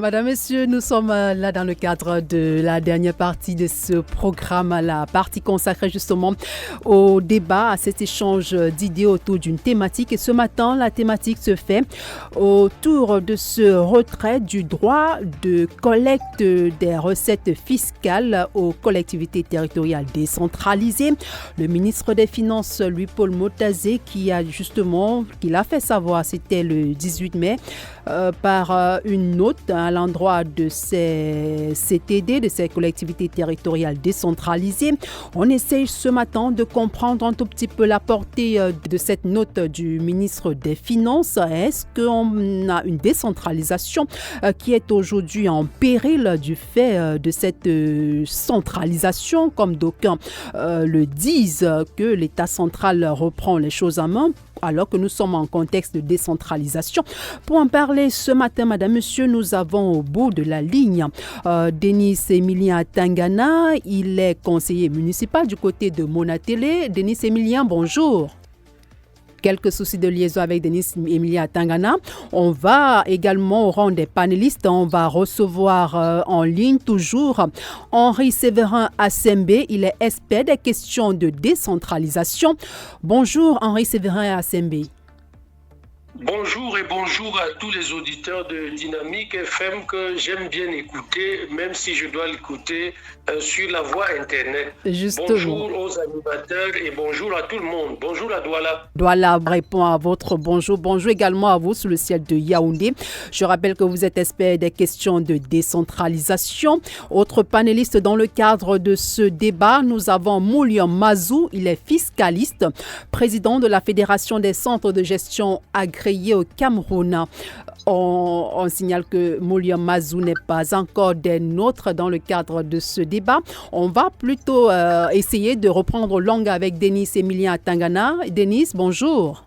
Madame, Messieurs, nous sommes là dans le cadre de la dernière partie de ce programme, la partie consacrée justement au débat, à cet échange d'idées autour d'une thématique. Et ce matin, la thématique se fait autour de ce retrait du droit de collecte des recettes fiscales aux collectivités territoriales décentralisées. Le ministre des Finances, Louis-Paul Motazé, qui l'a fait savoir, c'était le 18 mai, par une note à l'endroit de ces CTD, de ces collectivités territoriales décentralisées. On essaye ce matin de comprendre un tout petit peu la portée de cette note du ministre des Finances. Est-ce qu'on a une décentralisation qui est aujourd'hui en péril du fait de cette centralisation, comme d'aucuns le disent, que l'État central reprend les choses en main, alors que nous sommes en contexte de décentralisation. Pour en parler ce matin, Madame, Monsieur, nous avons au bout de la ligne Denis Emilien Tangana. Il est conseiller municipal du côté de Monatélé. Denis Emilien, bonjour. Quelques soucis de liaison avec Denis Emilien Tangana. On va également au rang des panélistes. On va recevoir en ligne toujours Henri Séverin Assembe. Il est expert des questions de décentralisation. Bonjour Henri Séverin Assembe. Bonjour et bonjour à tous les auditeurs de Dynamique FM que j'aime bien écouter, même si je dois l'écouter sur la voie Internet. Justement. Bonjour aux animateurs et bonjour à tout le monde. Bonjour à Douala. Douala répond à votre bonjour. Bonjour également à vous sous le ciel de Yaoundé. Je rappelle que vous êtes expert des questions de décentralisation. Autre panéliste dans le cadre de ce débat, nous avons Moulian Mazou. Il est fiscaliste, président de la Fédération des centres de gestion agréés au Cameroun. On signale que Moulian Mazou n'est pas encore des nôtres dans le cadre de ce débat. On va plutôt essayer de reprendre langue avec Denis Emilien Tangana. Denis, bonjour.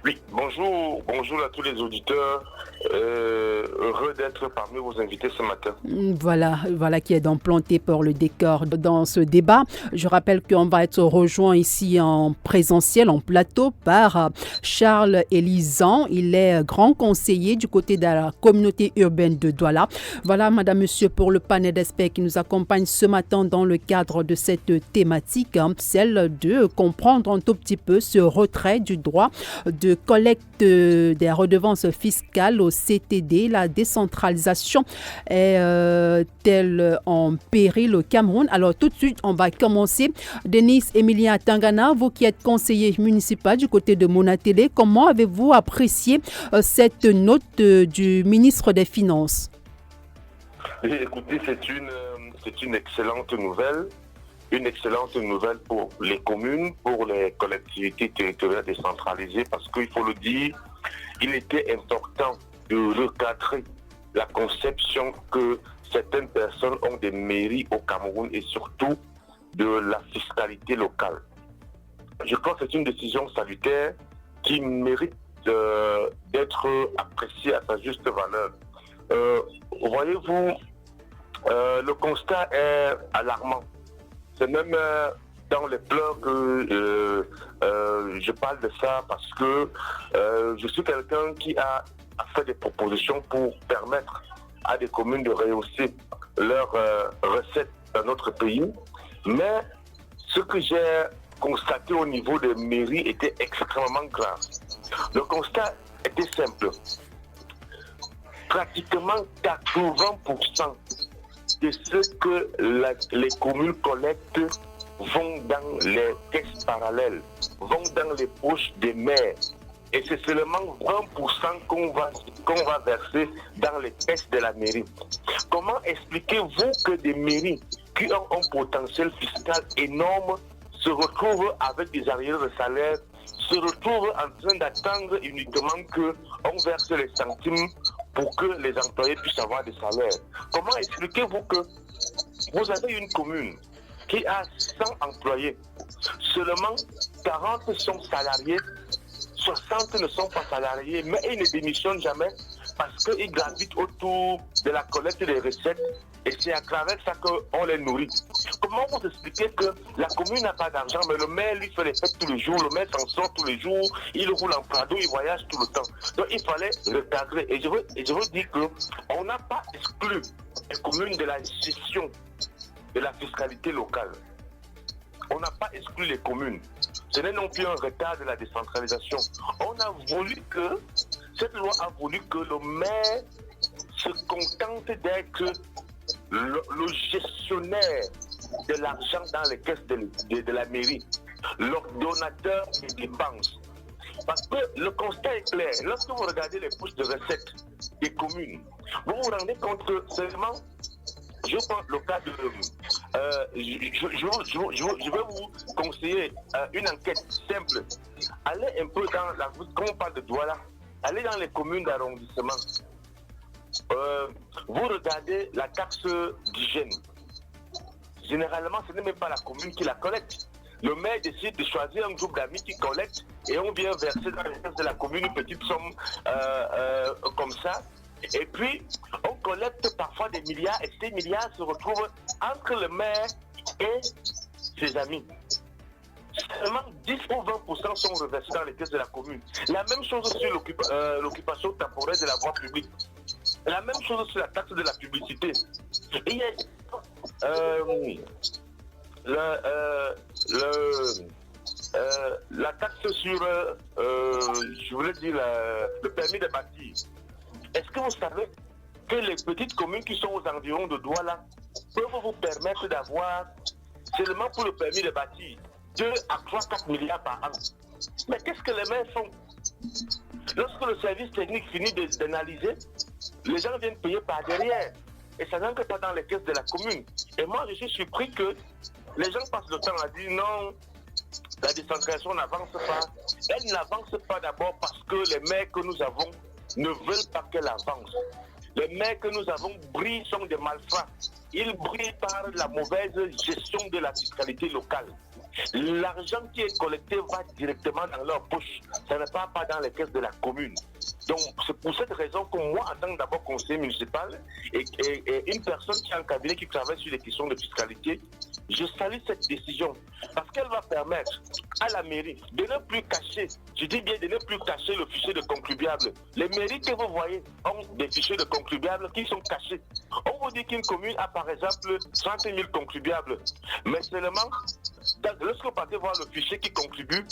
Oui, bonjour à tous les auditeurs. Heureux d'être parmi vos invités ce matin. Voilà qui est donc planté pour le décor dans ce débat. Je rappelle qu'on va être rejoint ici en présentiel, en plateau, par Charles Elisan. Il est grand conseiller du côté de la communauté urbaine de Douala. Voilà, madame, monsieur, pour le panel d'experts qui nous accompagne ce matin dans le cadre de cette thématique, celle de comprendre un tout petit peu ce retrait du droit de collecte des redevances fiscales au CTD. La décentralisation est-elle en péril au Cameroun? Alors tout de suite, on va commencer. Denis Emilien Tangana, vous qui êtes conseiller municipal du côté de Monatélé, comment avez-vous apprécié cette note du ministre des Finances? Écoutez, c'est une excellente nouvelle. Une excellente nouvelle pour les communes, pour les collectivités territoriales décentralisées, parce qu'il faut le dire, il était important de recadrer la conception que certaines personnes ont des mairies au Cameroun et surtout de la fiscalité locale. Je crois que c'est une décision salutaire qui mérite d'être appréciée à sa juste valeur. Voyez-vous, le constat est alarmant. C'est même dans les pleurs que je parle de ça parce que je suis quelqu'un qui a fait des propositions pour permettre à des communes de rehausser leurs recettes dans notre pays. Mais ce que j'ai constaté au niveau des mairies était extrêmement grave. Le constat était simple. Pratiquement 80% de ce que les communes collectent vont dans les caisses parallèles, vont dans les poches des maires. Et c'est seulement 20% qu'on va verser dans les caisses de la mairie. Comment expliquez-vous que des mairies qui ont un potentiel fiscal énorme se retrouvent avec des arriérés de salaire, se retrouvent en train d'attendre uniquement qu'on verse les centimes pour que les employés puissent avoir des salaires? Comment expliquez-vous que vous avez une commune qui a 100 employés, seulement 40 sont salariés, 60 ne sont pas salariés, mais ils ne démissionnent jamais parce qu'ils gravitent autour de la collecte des recettes et c'est à travers ça qu'on les nourrit. Comment Comment vous expliquez que la commune n'a pas d'argent, mais le maire lui fait les fêtes tous les jours, le maire s'en sort tous les jours, il roule en prado, il voyage tout le temps. Donc il fallait recadrer. Et je veux dire qu'on n'a pas exclu les communes de la gestion de la fiscalité locale. On n'a pas exclu les communes. Ce n'est non plus un retard de la décentralisation. On a voulu que, cette loi a voulu que le maire se contente d'être le gestionnaire de l'argent dans les caisses de la mairie, l'ordonnateur des dépenses. Parce que le constat est clair. Lorsque vous regardez les poches de recettes des communes, vous vous rendez compte que seulement, je prends le cas de... je vais vous conseiller une enquête simple. Allez un peu dans la... Quand on parle de Douala, allez dans les communes d'arrondissement. Vous regardez la taxe d'hygiène. Généralement, ce n'est même pas la commune qui la collecte. Le maire décide de choisir un groupe d'amis qui collecte et on vient verser dans les caisses de la commune une petite somme comme ça. Et puis, on collecte parfois des milliards et ces milliards se retrouvent entre le maire et ses amis. Seulement 10 ou 20% sont reversés dans les caisses de la commune. La même chose sur l'occupation temporaire de la voie publique. La même chose sur la taxe de la publicité. Et il y a la taxe sur, je voulais dire, le permis de bâtir. Est-ce que vous savez que les petites communes qui sont aux environs de Douala peuvent vous permettre d'avoir, seulement pour le permis de bâtir, 2 à 3-4 milliards par an? Mais qu'est-ce que les maires font? Lorsque le service technique finit d'analyser, les gens viennent payer par derrière. Et ça n'entre pas dans les caisses de la commune. Et moi, je suis surpris que les gens passent le temps à dire non, la décentralisation n'avance pas. Elle n'avance pas d'abord parce que les maires que nous avons ne veulent pas qu'elle avance. Les maires que nous avons brillent sont des malfrats. Ils brillent par la mauvaise gestion de la fiscalité locale. L'argent qui est collecté va directement dans leur poche. Ça ne part pas dans les caisses de la commune. Donc, c'est pour cette raison que moi, en tant que d'abord conseiller municipal et une personne qui est en cabinet qui travaille sur les questions de fiscalité, je salue cette décision parce qu'elle va permettre à la mairie de ne plus cacher, je dis bien de ne plus cacher le fichier de contribuables. Les mairies que vous voyez ont des fichiers de contribuables qui sont cachés. On vous dit qu'une commune a par exemple 30 000 contribuables, mais seulement lorsque vous partez voir le fichier qui contribue,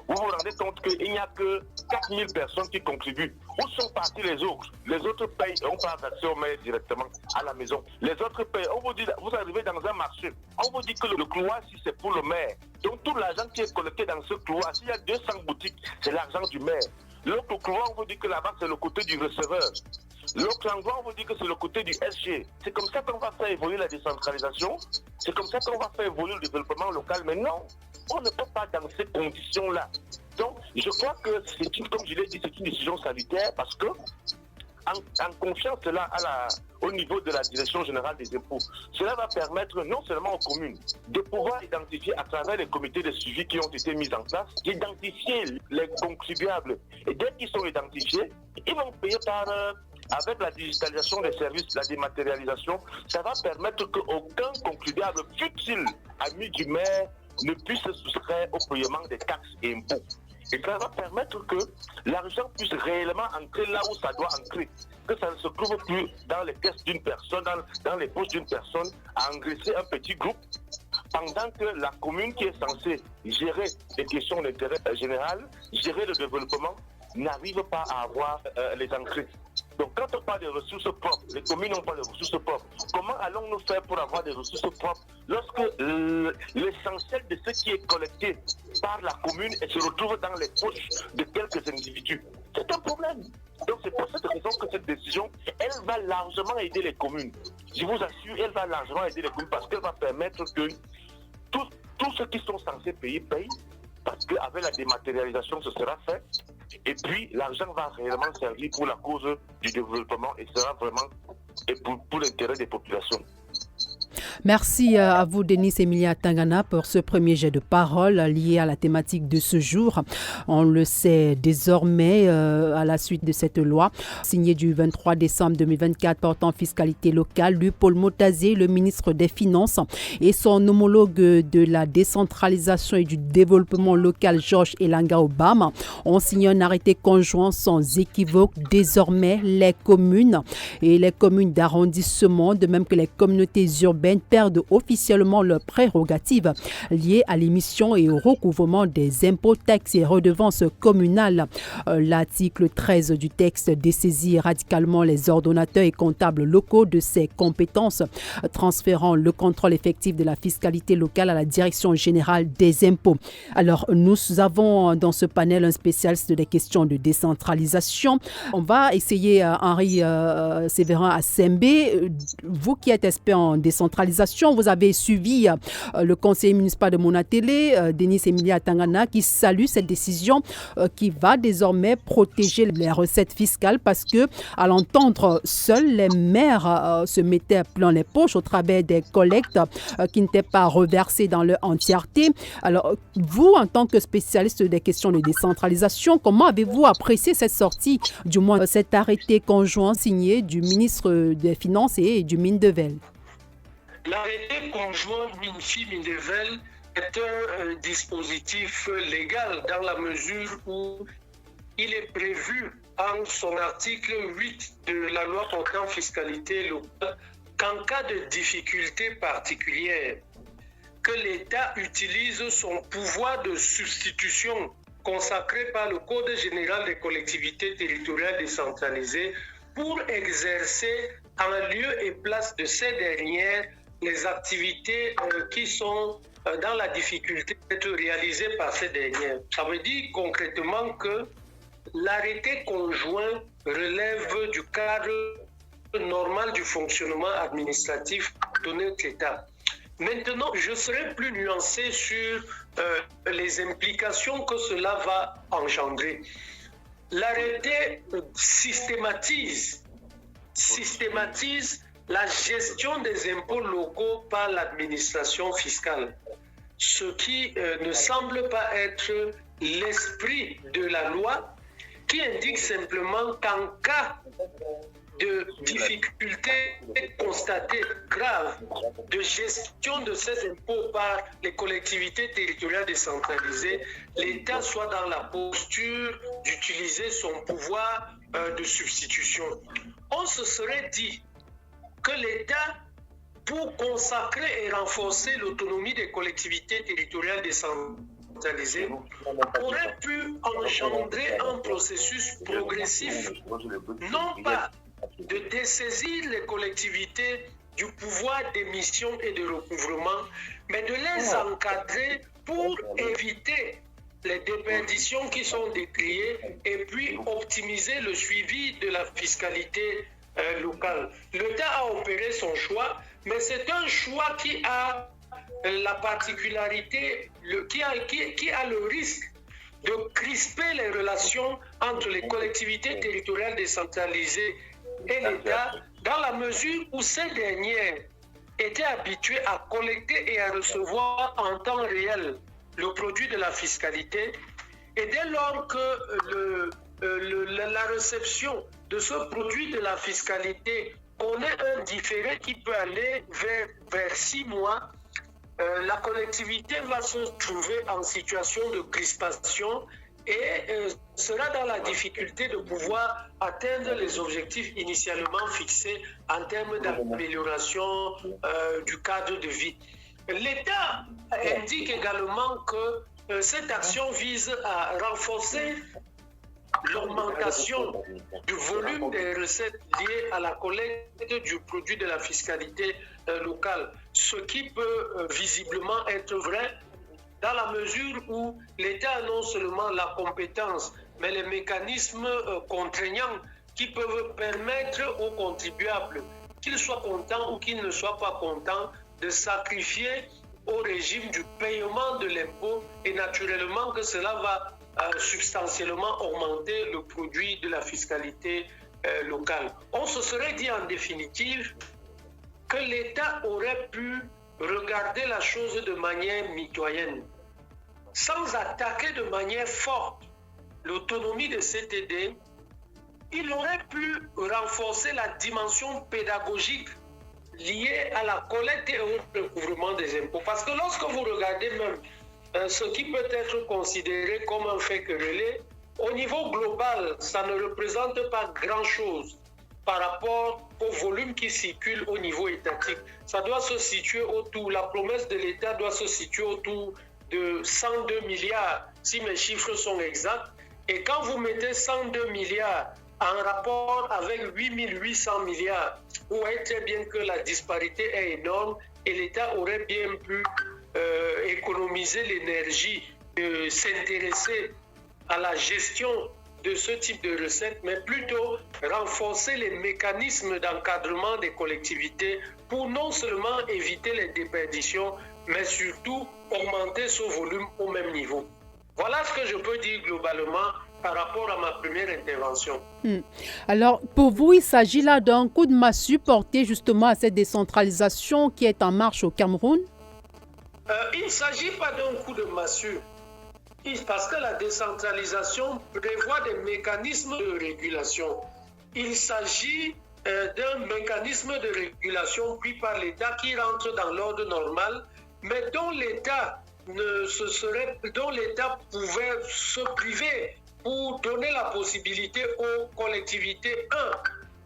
vous vous rendez compte qu'il n'y a que 4 000 personnes qui contribuent. Où sont partis les autres? Les autres payent et on part verser au maire directement à la maison. Les autres payent. On vous dit, vous arrivez dans un marché, on vous dit que le couloir, si c'est pour le maire. Donc tout l'argent qui est collecté dans ce couloir, s'il y a 200 boutiques, c'est l'argent du maire. L'autre couloir, on vous dit que là-bas, c'est le côté du receveur. L'autre endroit, on vous dit que c'est le côté du SG. C'est comme ça qu'on va faire évoluer la décentralisation. C'est comme ça qu'on va faire évoluer le développement local. Mais non, on ne peut pas dans ces conditions-là. Donc, je crois que c'est comme je l'ai dit, c'est une décision sanitaire parce que, en confiant cela au niveau de la direction générale des impôts, cela va permettre non seulement aux communes de pouvoir identifier à travers les comités de suivi qui ont été mis en place, d'identifier les contribuables. Et dès qu'ils sont identifiés, ils vont payer avec la digitalisation des services, la dématérialisation, ça va permettre qu'aucun contribuable, fût-il ami du maire, ne puisse se soustraire au paiement des taxes et impôts. Et ça va permettre que l'argent puisse réellement entrer là où ça doit entrer. Que ça ne se trouve plus dans les caisses d'une personne, dans les poches d'une personne, à engraisser un petit groupe, pendant que la commune qui est censée gérer les questions d'intérêt général, gérer le développement, n'arrive pas à avoir les entrées. Donc quand on parle des ressources propres, les communes n'ont pas de ressources propres. Comment allons-nous faire pour avoir des ressources propres lorsque l'essentiel de ce qui est collecté par la commune se retrouve dans les poches de quelques individus? C'est un problème. Donc c'est pour cette raison que cette décision, elle va largement aider les communes. Je vous assure, elle va largement aider les communes parce qu'elle va permettre que tous ceux qui sont censés payer payent, parce qu'avec la dématérialisation, ce sera fait. Et puis, l'argent va réellement servir pour la cause du développement et sera vraiment pour l'intérêt des populations. Merci à vous, Denis Emilia Tangana, pour ce premier jet de parole lié à la thématique de ce jour. On le sait désormais, à la suite de cette loi signée du 23 décembre 2024 portant fiscalité locale, Paul Motazé, le ministre des Finances, et son homologue de la décentralisation et du développement local, Georges Elanga Obama, ont signé un arrêté conjoint sans équivoque. Désormais, les communes et les communes d'arrondissement, de même que les communautés urbaines, perdent officiellement leurs prérogatives liées à l'émission et au recouvrement des impôts, taxes et redevances communales. L'article 13 du texte dessaisit radicalement les ordonnateurs et comptables locaux de ces compétences, transférant le contrôle effectif de la fiscalité locale à la Direction générale des impôts. Alors, nous avons dans ce panel un spécialiste des questions de décentralisation. On va essayer, Henri Sévérin Assembe, vous qui êtes expert en décentralisation, vous avez suivi le conseiller municipal de Monatélé, Denis Emilia Tangana, qui salue cette décision qui va désormais protéger les recettes fiscales parce que, à l'entendre, seuls les maires se mettaient plein les poches au travers des collectes qui n'étaient pas reversées dans leur entièreté. Alors, vous, en tant que spécialiste des questions de décentralisation, comment avez-vous apprécié cette sortie, du moins cet arrêté conjoint signé du ministre des Finances et du Mindevel? L'arrêté conjoint Minfi-Mindevel est un dispositif légal dans la mesure où il est prévu en son article 8 de la loi portant fiscalité locale qu'en cas de difficulté particulière, que l'État utilise son pouvoir de substitution consacré par le Code général des collectivités territoriales décentralisées pour exercer en lieu et place de ces dernières les activités qui sont dans la difficulté d'être réalisées par ces dernières. Ça veut dire concrètement que l'arrêté conjoint relève du cadre normal du fonctionnement administratif de notre État. Maintenant, je serai plus nuancé sur les implications que cela va engendrer. L'arrêté systématise la gestion des impôts locaux par l'administration fiscale, ce qui ne semble pas être l'esprit de la loi, qui indique simplement qu'en cas de difficultés constatées graves de gestion de ces impôts par les collectivités territoriales décentralisées, l'État soit dans la posture d'utiliser son pouvoir de substitution. On se serait dit que l'État, pour consacrer et renforcer l'autonomie des collectivités territoriales décentralisées, aurait pu engendrer un processus progressif, non pas de dessaisir les collectivités du pouvoir d'émission et de recouvrement, mais de les encadrer pour éviter les déperditions qui sont décriées et puis optimiser le suivi de la fiscalité locale. L'État a opéré son choix, mais c'est un choix qui a la particularité, qui a le risque de crisper les relations entre les collectivités territoriales décentralisées et l'État, dans la mesure où ces dernières étaient habituées à collecter et à recevoir en temps réel le produit de la fiscalité, et dès lors que la réception de ce produit de la fiscalité connaît un différé qui peut aller vers 6 mois, la collectivité va se trouver en situation de crispation et sera dans la difficulté de pouvoir atteindre les objectifs initialement fixés en termes d'amélioration du cadre de vie. L'État indique également que cette action vise à renforcer l'augmentation du volume des recettes liées à la collecte du produit de la fiscalité locale, ce qui peut visiblement être vrai dans la mesure où l'État a non seulement la compétence, mais les mécanismes contraignants qui peuvent permettre aux contribuables, qu'ils soient contents ou qu'ils ne soient pas contents, de sacrifier au régime du paiement de l'impôt, et naturellement que cela va substantiellement augmenter le produit de la fiscalité locale. On se serait dit en définitive que l'État aurait pu regarder la chose de manière mitoyenne, sans attaquer de manière forte l'autonomie de CTD. Il aurait pu renforcer la dimension pédagogique liée à la collecte et au recouvrement des impôts. Parce que lorsque vous regardez même ce qui peut être considéré comme un fait querellé, au niveau global, ça ne représente pas grand-chose par rapport au volume qui circule au niveau étatique. Ça doit se situer autour, la promesse de l'État doit se situer autour de 102 milliards, si mes chiffres sont exacts. Et quand vous mettez 102 milliards en rapport avec 8800 milliards, vous voyez très bien que la disparité est énorme et l'État aurait bien pu économiser l'énergie de s'intéresser à la gestion de ce type de recettes, mais plutôt renforcer les mécanismes d'encadrement des collectivités pour non seulement éviter les déperditions, mais surtout augmenter ce volume au même niveau. Voilà ce que je peux dire globalement par rapport à ma première intervention. Alors, pour vous, il s'agit là d'un coup de massue porté justement à cette décentralisation qui est en marche au Cameroun? Il ne s'agit pas d'un coup de massue, parce que la décentralisation prévoit des mécanismes de régulation. Il s'agit d'un mécanisme de régulation pris par l'État qui rentre dans l'ordre normal, mais dont l'État pouvait se priver pour donner la possibilité aux collectivités,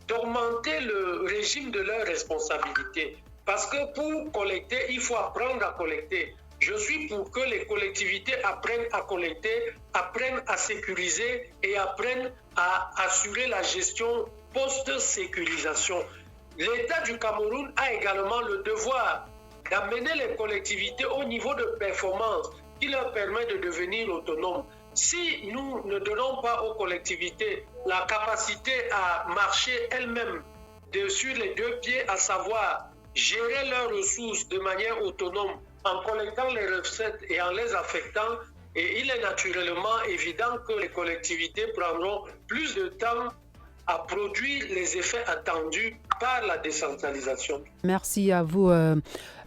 d'augmenter le régime de leurs responsabilités. Parce que pour collecter, il faut apprendre à collecter. Je suis pour que les collectivités apprennent à collecter, apprennent à sécuriser et apprennent à assurer la gestion post-sécurisation. L'État du Cameroun a également le devoir d'amener les collectivités au niveau de performance qui leur permet de devenir autonomes. Si nous ne donnons pas aux collectivités la capacité à marcher elles-mêmes sur les deux pieds, à savoir gérer leurs ressources de manière autonome en collectant les recettes et en les affectant, et il est naturellement évident que les collectivités prendront plus de temps à produire les effets attendus par la décentralisation. Merci à vous,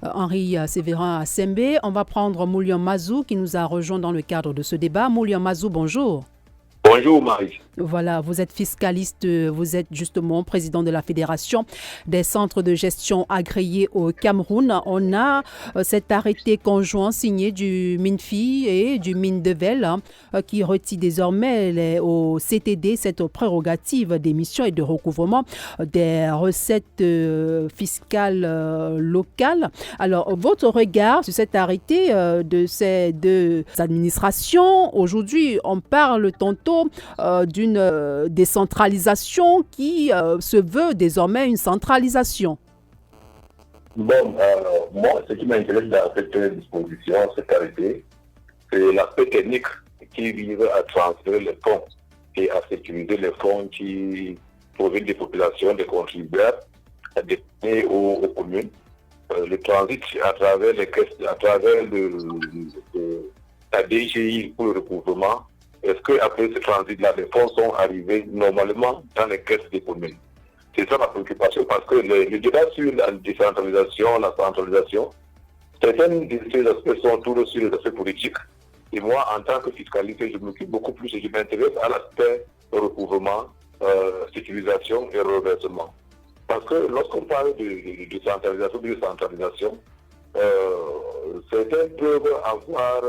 Henri Sévérin Assembe. On va prendre Moulian Mazou qui nous a rejoint dans le cadre de ce débat. Moulian Mazou, bonjour. Bonjour Marie. Voilà, vous êtes fiscaliste, vous êtes justement président de la Fédération des centres de gestion agréés au Cameroun. On a cet arrêté conjoint signé du MINFI et du MINDEVEL qui retire désormais au CTD cette prérogative d'émission et de recouvrement des recettes fiscales locales. Alors, votre regard sur cet arrêté de ces deux administrations, aujourd'hui, on parle tantôt d'une décentralisation qui se veut désormais une centralisation. Bon, moi, ce qui m'intéresse dans cette disposition, cet arrêté, c'est l'aspect technique qui vise à transférer les fonds et à sécuriser les fonds qui proviennent des populations, des contribuables, destinés aux communes. Le transit à travers les caisses, à travers la DGI pour le recouvrement. Est-ce qu'après ce transit-là, les fonds sont arrivés normalement dans les caisses des communes? C'est ça ma préoccupation, parce que le débat sur la décentralisation, la centralisation, certains de ces aspects sont toujours sur les aspects politiques. Et moi, en tant que fiscaliste, je m'occupe beaucoup plus et je m'intéresse à l'aspect recouvrement, sécurisation et reversement. Parce que lorsqu'on parle de décentralisation, certains peuvent avoir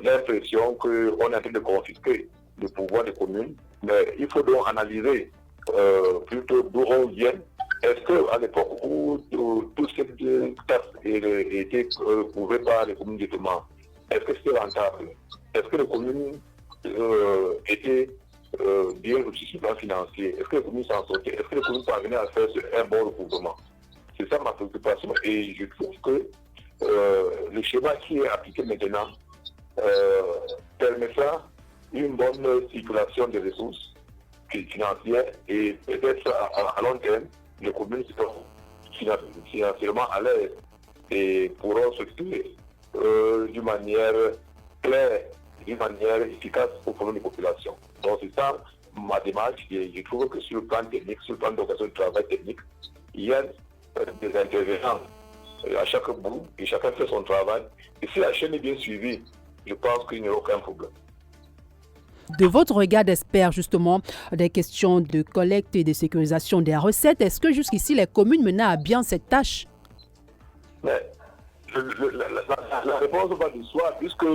l'impression qu'on est en train de confisquer le pouvoir des communes, mais il faut donc analyser plutôt d'où on vient. Est-ce qu'à l'époque où toute cette taxe était couvrée par les communes directement, est-ce que c'était rentable? Est-ce que les communes étaient bien outillées sur le plan financier? Est-ce que les communes s'en sortaient? Est-ce que les communes parvenaient à faire un bon recouvrement? C'est ça ma préoccupation. Et je trouve que le schéma qui est appliqué maintenant permettra une bonne circulation des ressources financières et peut-être à long terme, les communes seront financièrement à l'aise et pourront s'occuper d'une manière claire, d'une manière efficace au problème des populations. Donc c'est ça ma démarche et je trouve que sur le plan technique, sur le plan d'organisation de travail technique, il y a des intervenants à chaque bout et chacun fait son travail. Et si la chaîne est bien suivie, je pense qu'il n'y a aucun problème. De votre regard d'expert, justement, des questions de collecte et de sécurisation des recettes, est-ce que jusqu'ici les communes menaient à bien cette tâche? Mais la réponse va de soi, puisque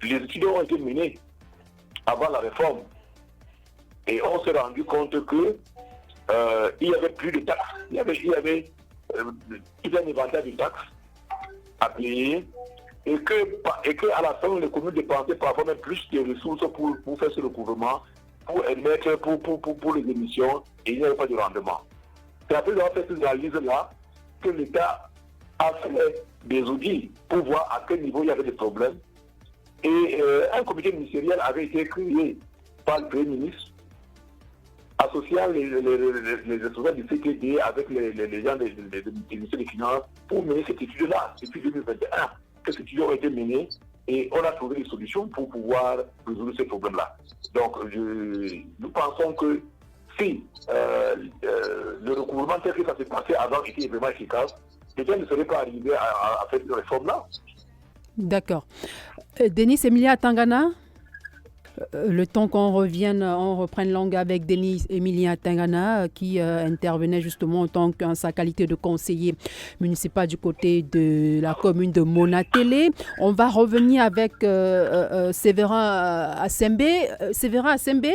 les études ont été menées avant la réforme. Et on s'est rendu compte que il n'y avait plus de taxes. Il y avait tout un inventaire de taxes à payer. Et que à la fin, les communes dépensaient parfois même plus de ressources pour faire ce recouvrement, pour émettre, pour les émissions, et il n'y avait pas de rendement. C'est après avoir fait cette analyse-là que l'État a fait des audits pour voir à quel niveau il y avait des problèmes. Et un comité ministériel avait été créé par le Premier ministre, associant les responsables du CTD avec les gens du ministère des Finances pour mener cette étude-là depuis 2021. Ces études ont été menées et on a trouvé des solutions pour pouvoir résoudre ces problèmes-là. Donc, nous pensons que si le recouvrement tel que ça s'est passé avant était vraiment efficace, les gens ne seraient pas arrivés à faire cette réforme-là. D'accord. Denis Emilia Tangana, le temps qu'on reprenne langue avec Denis Emilia Tangana qui intervenait justement en sa qualité de conseiller municipal du côté de la commune de Monatélé. On va revenir avec Séverin Assembe. Séverin Assembe,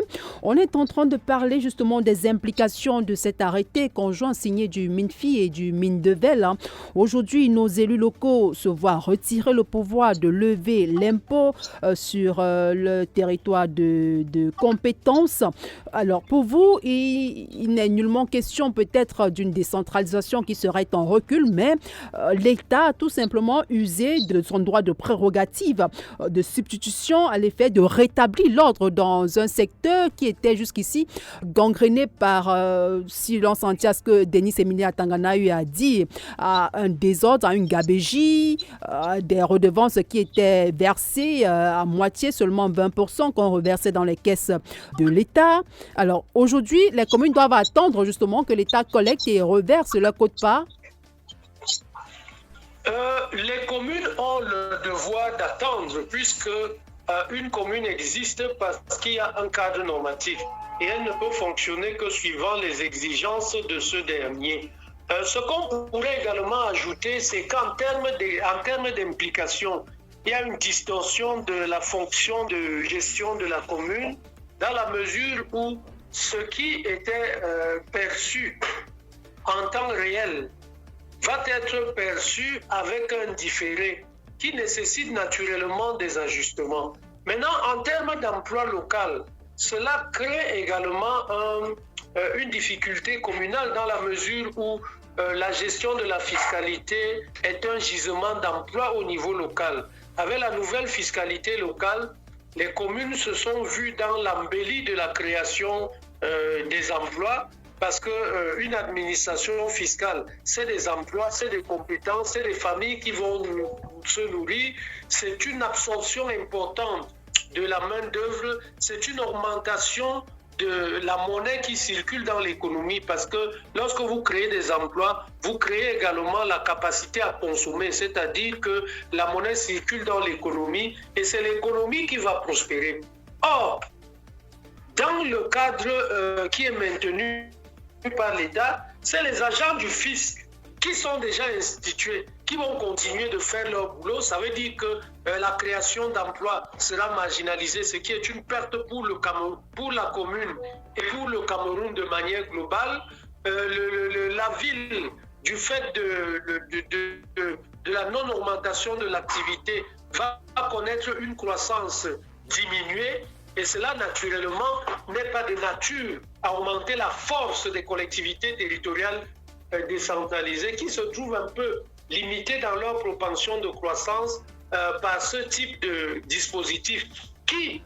on est en train de parler justement des implications de cet arrêté conjoint signé du MINFI et du MINDEVEL. Aujourd'hui, nos élus locaux se voient retirer le pouvoir de lever l'impôt sur le territoire de compétences. Alors pour vous, il n'est nullement question peut-être d'une décentralisation qui serait en recul, mais l'État a tout simplement usé de son droit de prérogative de substitution à l'effet de rétablir l'ordre dans un secteur qui était jusqu'ici gangréné par, si l'on s'en tient à ce que Denis Emilia Tangana a dit, à un désordre, à une gabégie, des redevances qui étaient versées à moitié, seulement 20% qu'on reversait dans les caisses de l'État. Alors aujourd'hui, les communes doivent attendre justement que l'État collecte et reverse leur quote-part. Les communes ont le devoir d'attendre puisque une commune existe parce qu'il y a un cadre normatif et elle ne peut fonctionner que suivant les exigences de ce dernier. Ce qu'on pourrait également ajouter, c'est qu'en termes d'implication, il y a une distorsion de la fonction de gestion de la commune dans la mesure où ce qui était perçu en temps réel va être perçu avec un différé qui nécessite naturellement des ajustements. Maintenant, en termes d'emploi local, cela crée également une difficulté communale dans la mesure où la gestion de la fiscalité est un gisement d'emploi au niveau local. Avec la nouvelle fiscalité locale, les communes se sont vues dans l'embellie de la création des emplois parce qu'une administration fiscale, c'est des emplois, c'est des compétences, c'est des familles qui vont se nourrir. C'est une absorption importante de la main-d'œuvre, c'est une augmentation de la monnaie qui circule dans l'économie parce que lorsque vous créez des emplois, vous créez également la capacité à consommer, c'est-à-dire que la monnaie circule dans l'économie et c'est l'économie qui va prospérer. Or, dans le cadre qui est maintenu par l'État, c'est les agents du fisc qui sont déjà institués, qui vont continuer de faire leur boulot. Ça veut dire que la création d'emplois sera marginalisée, ce qui est une perte pour la commune et pour le Cameroun de manière globale. La ville, du fait de la non-augmentation de l'activité, va connaître une croissance diminuée. Et cela, naturellement, n'est pas de nature à augmenter la force des collectivités territoriales décentralisées qui se trouvent un peu limitées dans leur propension de croissance par ce type de dispositif qui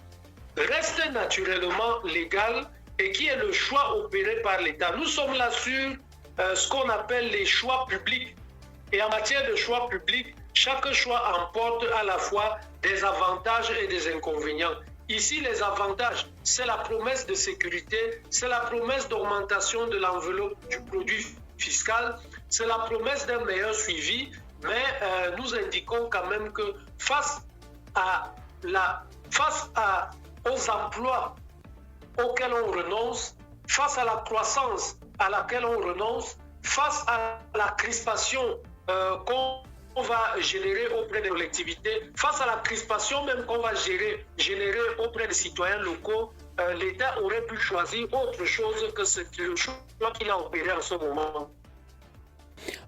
reste naturellement légal et qui est le choix opéré par l'État. Nous sommes là sur ce qu'on appelle les choix publics. Et en matière de choix publics, chaque choix emporte à la fois des avantages et des inconvénients. Ici, les avantages, c'est la promesse de sécurité, c'est la promesse d'augmentation de l'enveloppe du produit fiscale, c'est la promesse d'un meilleur suivi, mais nous indiquons quand même que face aux emplois auxquels on renonce, face à la croissance à laquelle on renonce, face à la crispation qu'on va générer auprès des collectivités, face à la crispation même qu'on va générer auprès des citoyens locaux, l'État aurait pu choisir autre chose que le choix qu'il a opéré en ce moment.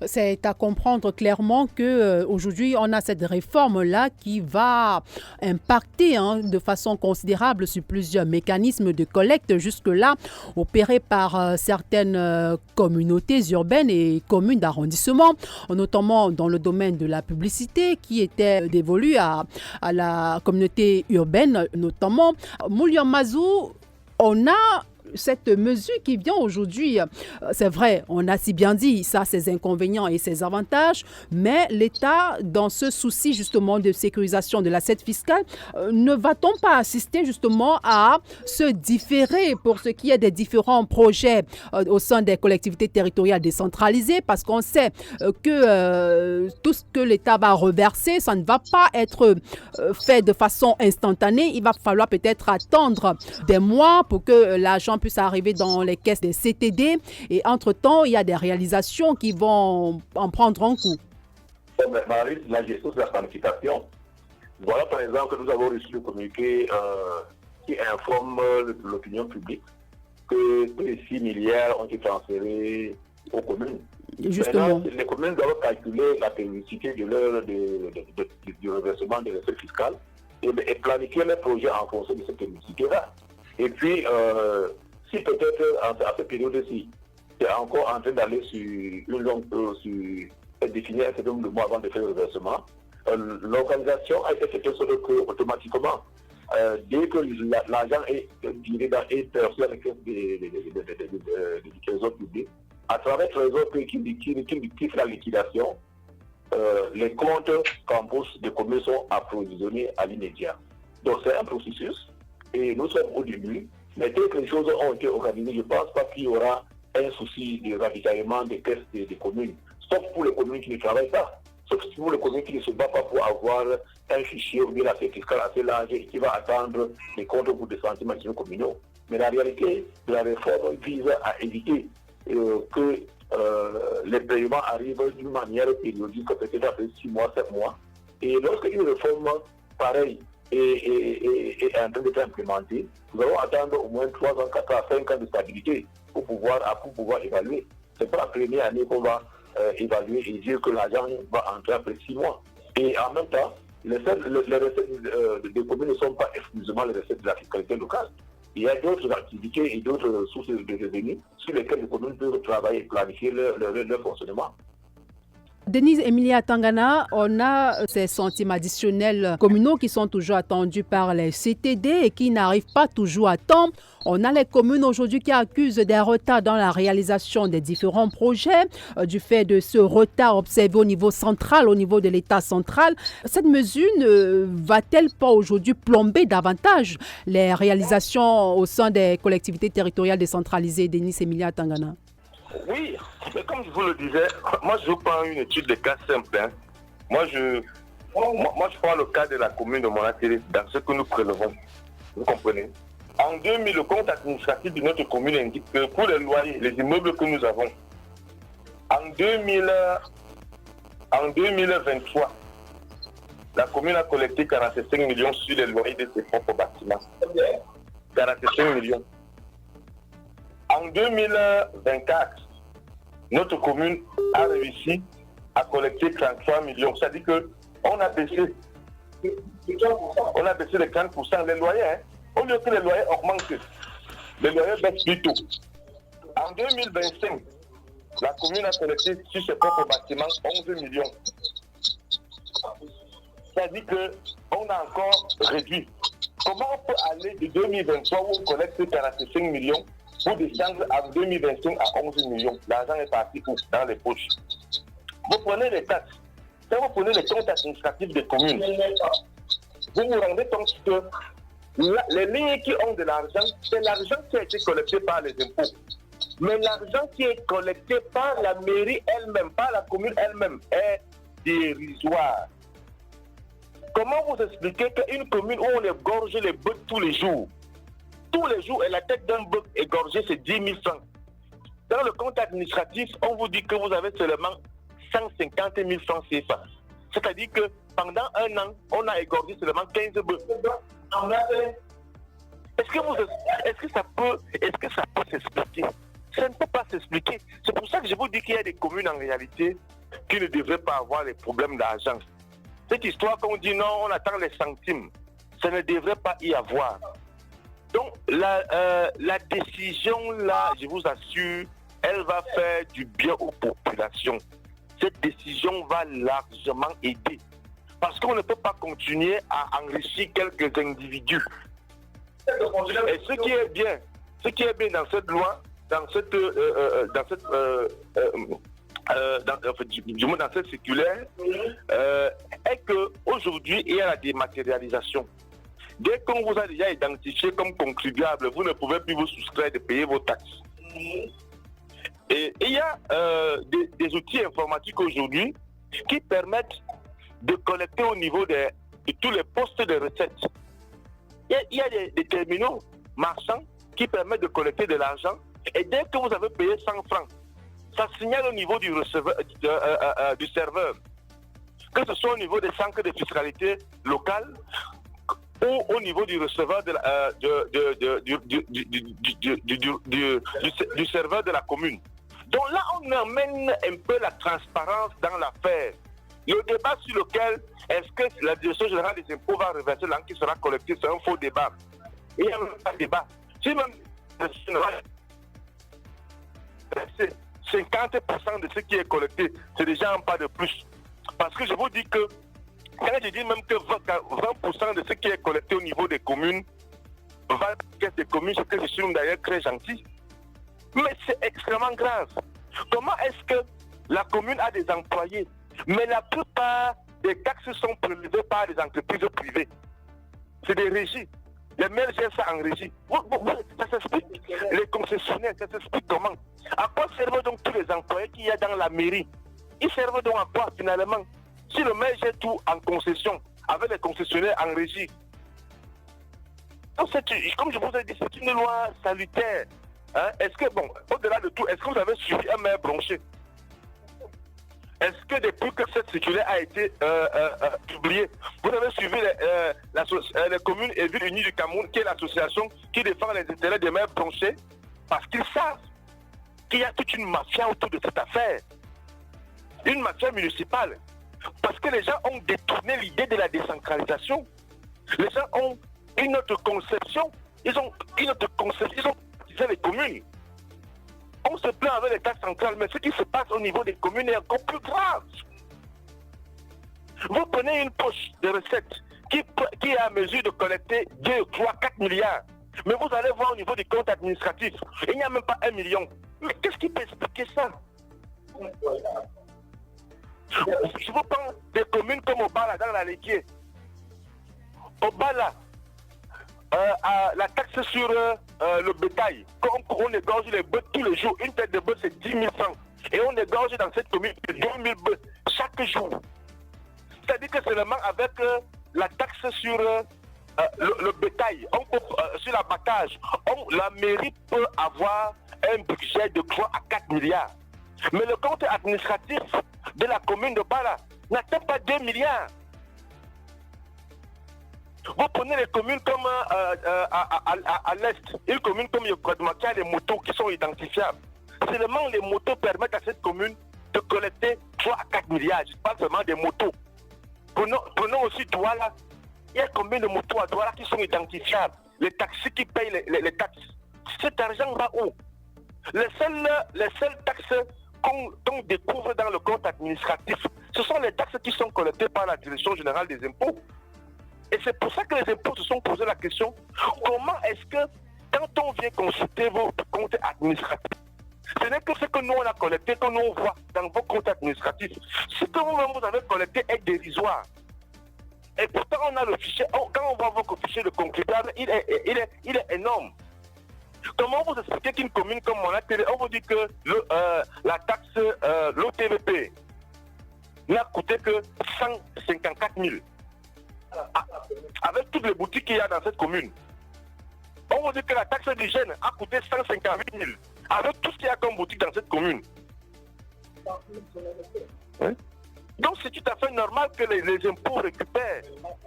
C'est à comprendre clairement qu'aujourd'hui, on a cette réforme-là qui va impacter de façon considérable sur plusieurs mécanismes de collecte jusque-là opérés par certaines communautés urbaines et communes d'arrondissement, notamment dans le domaine de la publicité qui était dévolue à la communauté urbaine notamment. Moulian Mazou, on a cette mesure qui vient aujourd'hui, c'est vrai, on a si bien dit, ça a ses inconvénients et ses avantages, mais l'État, dans ce souci justement de sécurisation de l'assiette fiscale, ne va-t-on pas assister justement à se différer pour ce qui est des différents projets au sein des collectivités territoriales décentralisées, parce qu'on sait que tout ce que l'État va reverser, ça ne va pas être fait de façon instantanée, il va falloir peut-être attendre des mois pour que l'argent puisse arriver dans les caisses des CTD et entre-temps, il y a des réalisations qui vont en prendre un coup. Marie, la gestion de la planification. Voilà par exemple que nous avons reçu le communiqué qui informe l'opinion publique que les 6 milliards ont été transférés aux communes. Justement. Maintenant, les communes doivent calculer la périodicité du reversement des recettes fiscales et planifier les projets en fonction de cette périodicité-là. Et puis, si peut-être à cette période-ci, c'est encore en train d'aller sur une longue définir un certain nombre de mois avant de faire le reversement, l'organisation a été faite de sorte que automatiquement, dès que l'argent est perçu avec des trésors publics, à travers le trésor qui fait la liquidation, les comptes campus des communes sont approvisionnés à l'immédiat. Donc c'est un processus et nous sommes au début, mais dès que les choses ont été organisées, je ne pense pas qu'il y aura un souci de ravitaillement des caisses des communes, sauf pour les communes qui ne travaillent pas, sauf pour les communes qui ne se battent pas pour avoir un fichier ou bien l'assiette fiscale assez large et qui va attendre les comptes pour des centimes maximum communaux. Mais la réalité de la réforme vise à éviter que les paiements arrivent d'une manière périodique, peut-être après 6 mois, 7 mois. Et lorsqu'une réforme pareille est en train d'être implémentée, nous allons attendre au moins 3 ans, 4 ans, 5 ans de stabilité pour pouvoir évaluer. Ce n'est pas la première année qu'on va évaluer et dire que l'argent va entrer après 6 mois. Et en même temps, les recettes des communes ne sont pas exclusivement les recettes de la fiscalité locale. Il y a d'autres activités et d'autres sources de revenus sur lesquelles les communes peuvent travailler et planifier leur fonctionnement. Denise Emilia Tangana, on a ces centimes additionnels communaux qui sont toujours attendus par les CTD et qui n'arrivent pas toujours à temps. On a les communes aujourd'hui qui accusent des retards dans la réalisation des différents projets du fait de ce retard observé au niveau central, au niveau de l'État central. Cette mesure ne va-t-elle pas aujourd'hui plomber davantage les réalisations au sein des collectivités territoriales décentralisées, Denise Emilia Tangana? Oui, mais comme je vous le disais, moi je prends une étude de cas simple. Moi je prends le cas de la commune de Monatiré dans ce que nous prélevons. Vous comprenez? En 2000, le compte administratif de notre commune indique que pour les loyers, les immeubles que nous avons, en 2023, la commune a collecté 45 millions sur les loyers de ses propres bâtiments. 45 millions. En 2024, notre commune a réussi à collecter 33 millions. C'est-à-dire qu'on a baissé les 40% les loyers. Au lieu que les loyers augmentent, les loyers baissent plutôt. En 2025, la commune a collecté sur ses propres bâtiments 11 millions. C'est-à-dire qu'on a encore réduit. Comment on peut aller de 2023 où on collecte 45 millions pour descendre en 2025 à 11 millions? L'argent est parti dans les poches. Vous prenez les taxes. Quand vous prenez les comptes administratifs des communes, vous vous rendez compte que les lignes qui ont de l'argent, c'est l'argent qui a été collecté par les impôts. Mais l'argent qui est collecté par la mairie elle-même, par la commune elle-même, est dérisoire. Comment vous expliquez qu'une commune où on égorge les bœufs tous les jours, et la tête d'un bœuf égorgé, c'est 10 000 francs. Dans le compte administratif, on vous dit que vous avez seulement 150 000 francs CFA. C'est-à-dire que pendant un an, on a égorgé seulement 15 bœufs. Est-ce que ça peut s'expliquer? Ça ne peut pas s'expliquer. C'est pour ça que je vous dis qu'il y a des communes en réalité qui ne devraient pas avoir les problèmes d'argent. Cette histoire qu'on dit non, on attend les centimes, ça ne devrait pas y avoir. Donc la décision là, je vous assure, elle va faire du bien aux populations. Cette décision va largement aider. Parce qu'on ne peut pas continuer à enrichir quelques individus. Et ce qui est bien dans cette loi, dans cette circulaire, est qu'aujourd'hui, il y a la dématérialisation. Dès qu'on vous a déjà identifié comme contribuable, vous ne pouvez plus vous soustraire de payer vos taxes. Et il y a des outils informatiques aujourd'hui qui permettent de collecter au niveau de tous les postes de recettes. Il y a des terminaux marchands qui permettent de collecter de l'argent et dès que vous avez payé 100 francs, ça signale au niveau du serveur, que ce soit au niveau des centres de fiscalité locale ou au niveau du receveur du serveur de la commune. Donc là, on amène un peu la transparence dans l'affaire. Le débat sur lequel est-ce que la direction générale des impôts va reverser l'argent qui sera collecté, c'est un faux débat. Il n'y a même pas de débat. Si même 50% de ce qui est collecté, c'est déjà un pas de plus. Parce que je vous dis que, quand je dis même que 20% de ce qui est collecté au niveau des communes va à la caisse des communes, ce que je suis d'ailleurs très gentil. Mais c'est extrêmement grave. Comment est-ce que la commune a des employés, mais la plupart des taxes sont prélevées par des entreprises privées? C'est des régies. Les maires gèrent ça en régie. Ça s'explique. Les concessionnaires, ça s'explique comment? À quoi servent donc tous les employés qu'il y a dans la mairie? Ils servent donc à quoi finalement? Si le maire gère tout en concession, avec les concessionnaires en régie. Donc comme je vous ai dit, c'est une loi salutaire. Hein? Est-ce que, bon, au-delà de tout, est-ce que vous avez suivi un maire bronché? Est-ce que depuis que cette circulaire a été publiée, vous avez suivi les communes et villes unies du Cameroun, qui est l'association qui défend les intérêts des maires bronchés? Parce qu'ils savent qu'il y a toute une mafia autour de cette affaire. Une mafia municipale. Parce que les gens ont détourné l'idée de la décentralisation. Les gens ont une autre conception. Ils ont utilisé les communes. On se plaint avec l'État central, mais ce qui se passe au niveau des communes est encore plus grave. Vous prenez une poche de recettes qui est à mesure de collecter 2, 3, 4 milliards. Mais vous allez voir au niveau du compte administratif, il n'y a même pas 1 million. Mais qu'est-ce qui peut expliquer ça? Je vous prends des communes comme Obala, dans la Léguier. Obala, la taxe sur le bétail, quand on égorge les bœufs tous les jours, une tête de bœuf c'est 10 000 francs. Et on égorge dans cette commune 2 000 bœufs chaque jour. C'est-à-dire que seulement avec la taxe sur le bétail, sur l'abattage, la mairie peut avoir un budget de 3 à 4 milliards. Mais le compte administratif de la commune de Bala n'atteint pas 2 milliards. Vous prenez les communes comme à l'est, une commune comme Yokodma qui a des motos qui sont identifiables. Seulement les motos permettent à cette commune de collecter 3 à 4 milliards. Je parle seulement des motos. Prenons aussi Douala. Il y a combien de motos à Douala qui sont identifiables? Les taxis qui payent les taxes. Cet argent va où? Les seules taxes qu'on découvre dans le compte administratif, ce sont les taxes qui sont collectées par la Direction générale des impôts. Et c'est pour ça que les impôts se sont posé la question, comment est-ce que, quand on vient consulter vos comptes administratifs, ce n'est que ce que nous on a collecté, que nous on voit dans vos comptes administratifs. Ce que vous-même vous avez collecté est dérisoire. Et pourtant on a le fichier, quand on voit votre fichier de contribuable, il est énorme. Comment vous expliquez qu'une commune comme Monaco, on vous dit que la taxe, l'OTVP, n'a coûté que 154 000. Avec toutes les boutiques qu'il y a dans cette commune. On vous dit que la taxe d'hygiène a coûté 158 000. Avec tout ce qu'il y a comme boutique dans cette commune. Hein? Donc c'est tout à fait normal que les impôts récupèrent.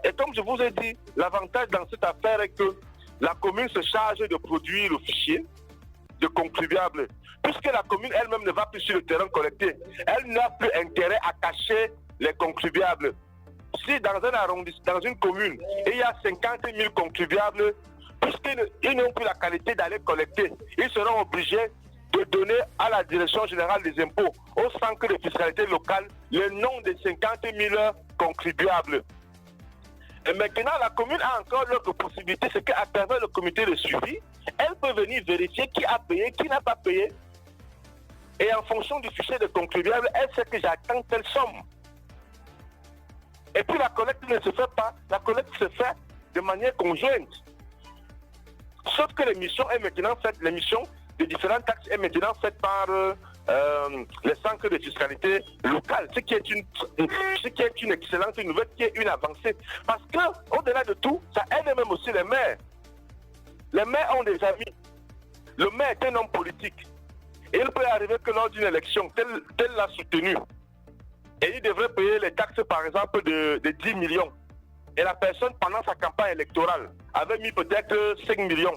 Et comme je vous ai dit, l'avantage dans cette affaire est que la commune se charge de produire le fichier de contribuables. Puisque la commune elle-même ne va plus sur le terrain collecter, elle n'a plus intérêt à cacher les contribuables. Si dans un arrondissement, dans une commune, il y a 50 000 contribuables, puisqu'ils n'ont plus la qualité d'aller collecter, ils seront obligés de donner à la Direction générale des impôts, au centre de fiscalité locale, le nom des 50 000 contribuables. Et maintenant, la commune a encore l'autre possibilité, c'est qu'à travers le comité de suivi, elle peut venir vérifier qui a payé, qui n'a pas payé. Et en fonction du fichier de contribuables, elle sait que j'attends telle somme. Et puis la collecte ne se fait pas, la collecte se fait de manière conjointe. Sauf que l'émission est maintenant faite, l'émission de différentes taxes est maintenant faite par les centres de fiscalité locale, ce qui est une excellente nouvelle, qui est une avancée. Parce que, au-delà de tout, ça aide même aussi les maires. Les maires ont des amis. Le maire est un homme politique. Et il peut arriver que lors d'une élection, tel l'a soutenu. Et il devrait payer les taxes, par exemple, de 10 millions. Et la personne, pendant sa campagne électorale, avait mis peut-être 5 millions.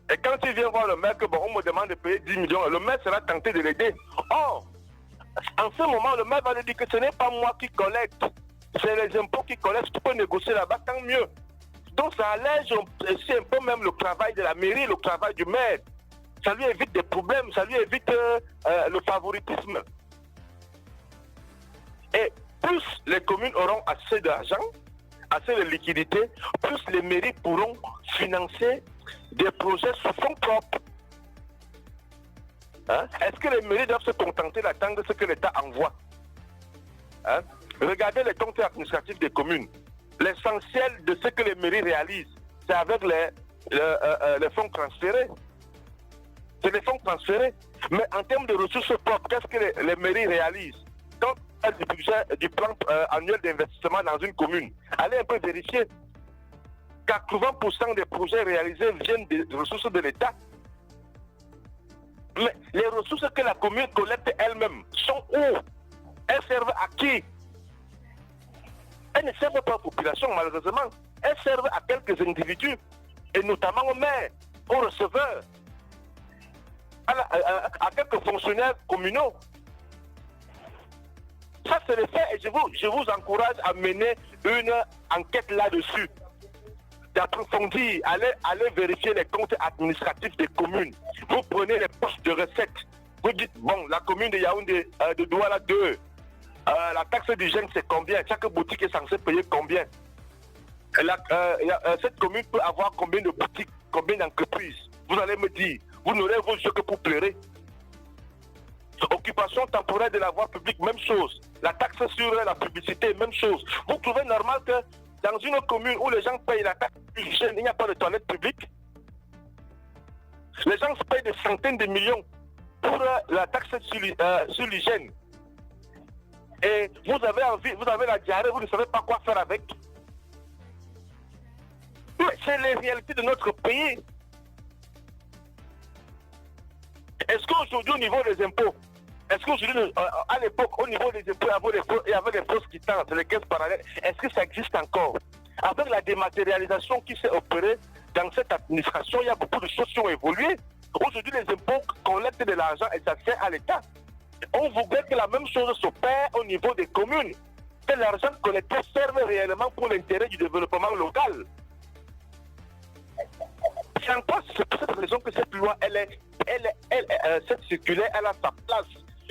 Et quand il vient voir le maire, que bon, on me demande de payer 10 millions, le maire sera tenté de l'aider. Or, en ce moment, le maire va lui dire que ce n'est pas moi qui collecte, c'est les impôts qui collectent, tu peux négocier là-bas, tant mieux. Donc ça allège aussi un peu même le travail de la mairie, le travail du maire. Ça lui évite des problèmes, ça lui évite le favoritisme. Et plus les communes auront assez d'argent, assez de liquidités, plus les mairies pourront financer des projets sous fonds propres. Hein? Est-ce que les mairies doivent se contenter d'attendre ce que l'État envoie? Hein? Regardez les comptes administratifs des communes. L'essentiel de ce que les mairies réalisent, c'est avec les fonds transférés. C'est les fonds transférés. Mais en termes de ressources propres, qu'est-ce que les mairies réalisent? Quand on parle du budget, du plan annuel d'investissement dans une commune, allez un peu vérifier. 80% des projets réalisés viennent des ressources de l'État. Mais les ressources que la commune collecte elle-même sont où? Elles servent à qui? Elles ne servent pas aux populations, malheureusement. Elles servent à quelques individus, et notamment aux maires, aux receveurs, à quelques fonctionnaires communaux. Ça, c'est le fait, et je vous encourage à mener une enquête là-dessus, d'approfondir, allez vérifier les comptes administratifs des communes. Vous prenez les postes de recettes, vous dites, bon, la commune de Yaoundé, de Douala 2, la taxe d'hygiène c'est combien? Chaque boutique est censée payer combien? Cette commune peut avoir combien de boutiques, combien d'entreprises? Vous allez me dire, vous n'aurez vos yeux que pour pleurer. Occupation temporaire de la voie publique, même chose. La taxe sur la publicité, même chose. Vous trouvez normal que dans une commune où les gens payent la taxe d'hygiène, il n'y a pas de toilettes publiques? Les gens se payent des centaines de millions pour la taxe sur l'hygiène. Et vous avez envie, vous avez la diarrhée, vous ne savez pas quoi faire avec. Mais c'est les réalités de notre pays. Est-ce qu'aujourd'hui, au niveau des impôts, est-ce qu'aujourd'hui, à l'époque, au niveau des impôts, il y avait des postes qui tentent, les caisses parallèles, est-ce que ça existe encore? Avec la dématérialisation qui s'est opérée dans cette administration, il y a beaucoup de choses qui ont évolué. Aujourd'hui, les impôts collectent de l'argent et ça sert à l'État. On voudrait que la même chose s'opère au niveau des communes, que l'argent collecté serve réellement pour l'intérêt du développement local. C'est encore pour cette raison que cette loi, cette circulaire, elle a sa place.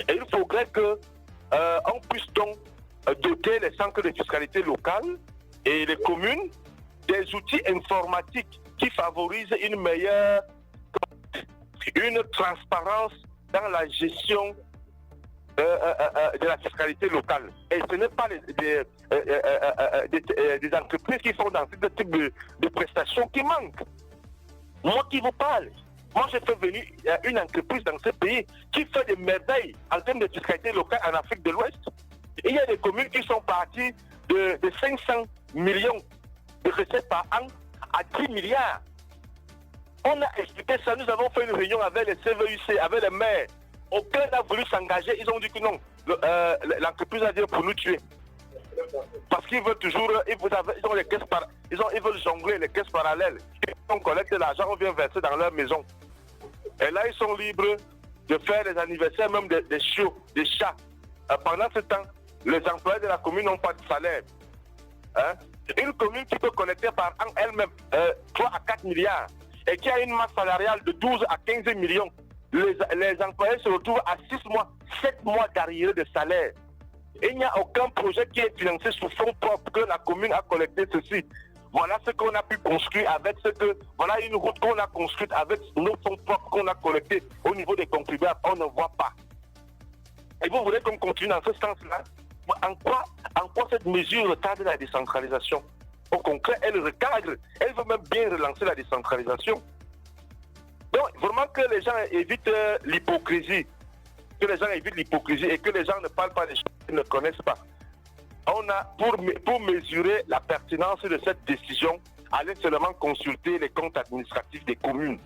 Et il faudrait qu'on puisse donc doter les centres de fiscalité locale et les communes des outils informatiques qui favorisent une meilleure, une transparence dans la gestion de la fiscalité locale. Et ce n'est pas des entreprises qui font dans ce type de prestations qui manquent. Moi qui vous parle, moi j'ai fait venir une entreprise dans ce pays qui fait des merveilles en termes de fiscalité locale en Afrique de l'Ouest. Et il y a des communes qui sont parties de 500 millions de recettes par an à 10 milliards. On a expliqué ça, nous avons fait une réunion avec les CVUC, avec les maires. Aucun n'a voulu s'engager, ils ont dit que non. L'entreprise a dit pour nous tuer. Parce qu'ils veulent toujours, ils ont les caisses ils veulent jongler les caisses parallèles. On collecte l'argent, on vient verser dans leur maison. Et là, ils sont libres de faire les anniversaires, même des chiots, des chats. Pendant ce temps, les employés de la commune n'ont pas de salaire. Hein? Une commune qui peut collecter par an elle-même 3 à 4 milliards et qui a une masse salariale de 12 à 15 millions. Les employés se retrouvent à 6 mois, 7 mois d'arriérés de salaire. Et il n'y a aucun projet qui est financé sous fonds propres que la commune a collecté ceci. Voilà ce qu'on a pu construire voilà une route qu'on a construite avec nos fonds propres qu'on a collectés au niveau des contribuables. On ne voit pas. Et vous voulez qu'on continue dans ce sens-là? En quoi cette mesure retarde la décentralisation? Au concret, elle recadre. Elle veut même bien relancer la décentralisation. Donc, vraiment que les gens évitent l'hypocrisie. Que les gens évitent l'hypocrisie et que les gens ne parlent pas des choses qu'ils ne connaissent pas. On a, pour mesurer la pertinence de cette décision, allez seulement consulter les comptes administratifs des communes.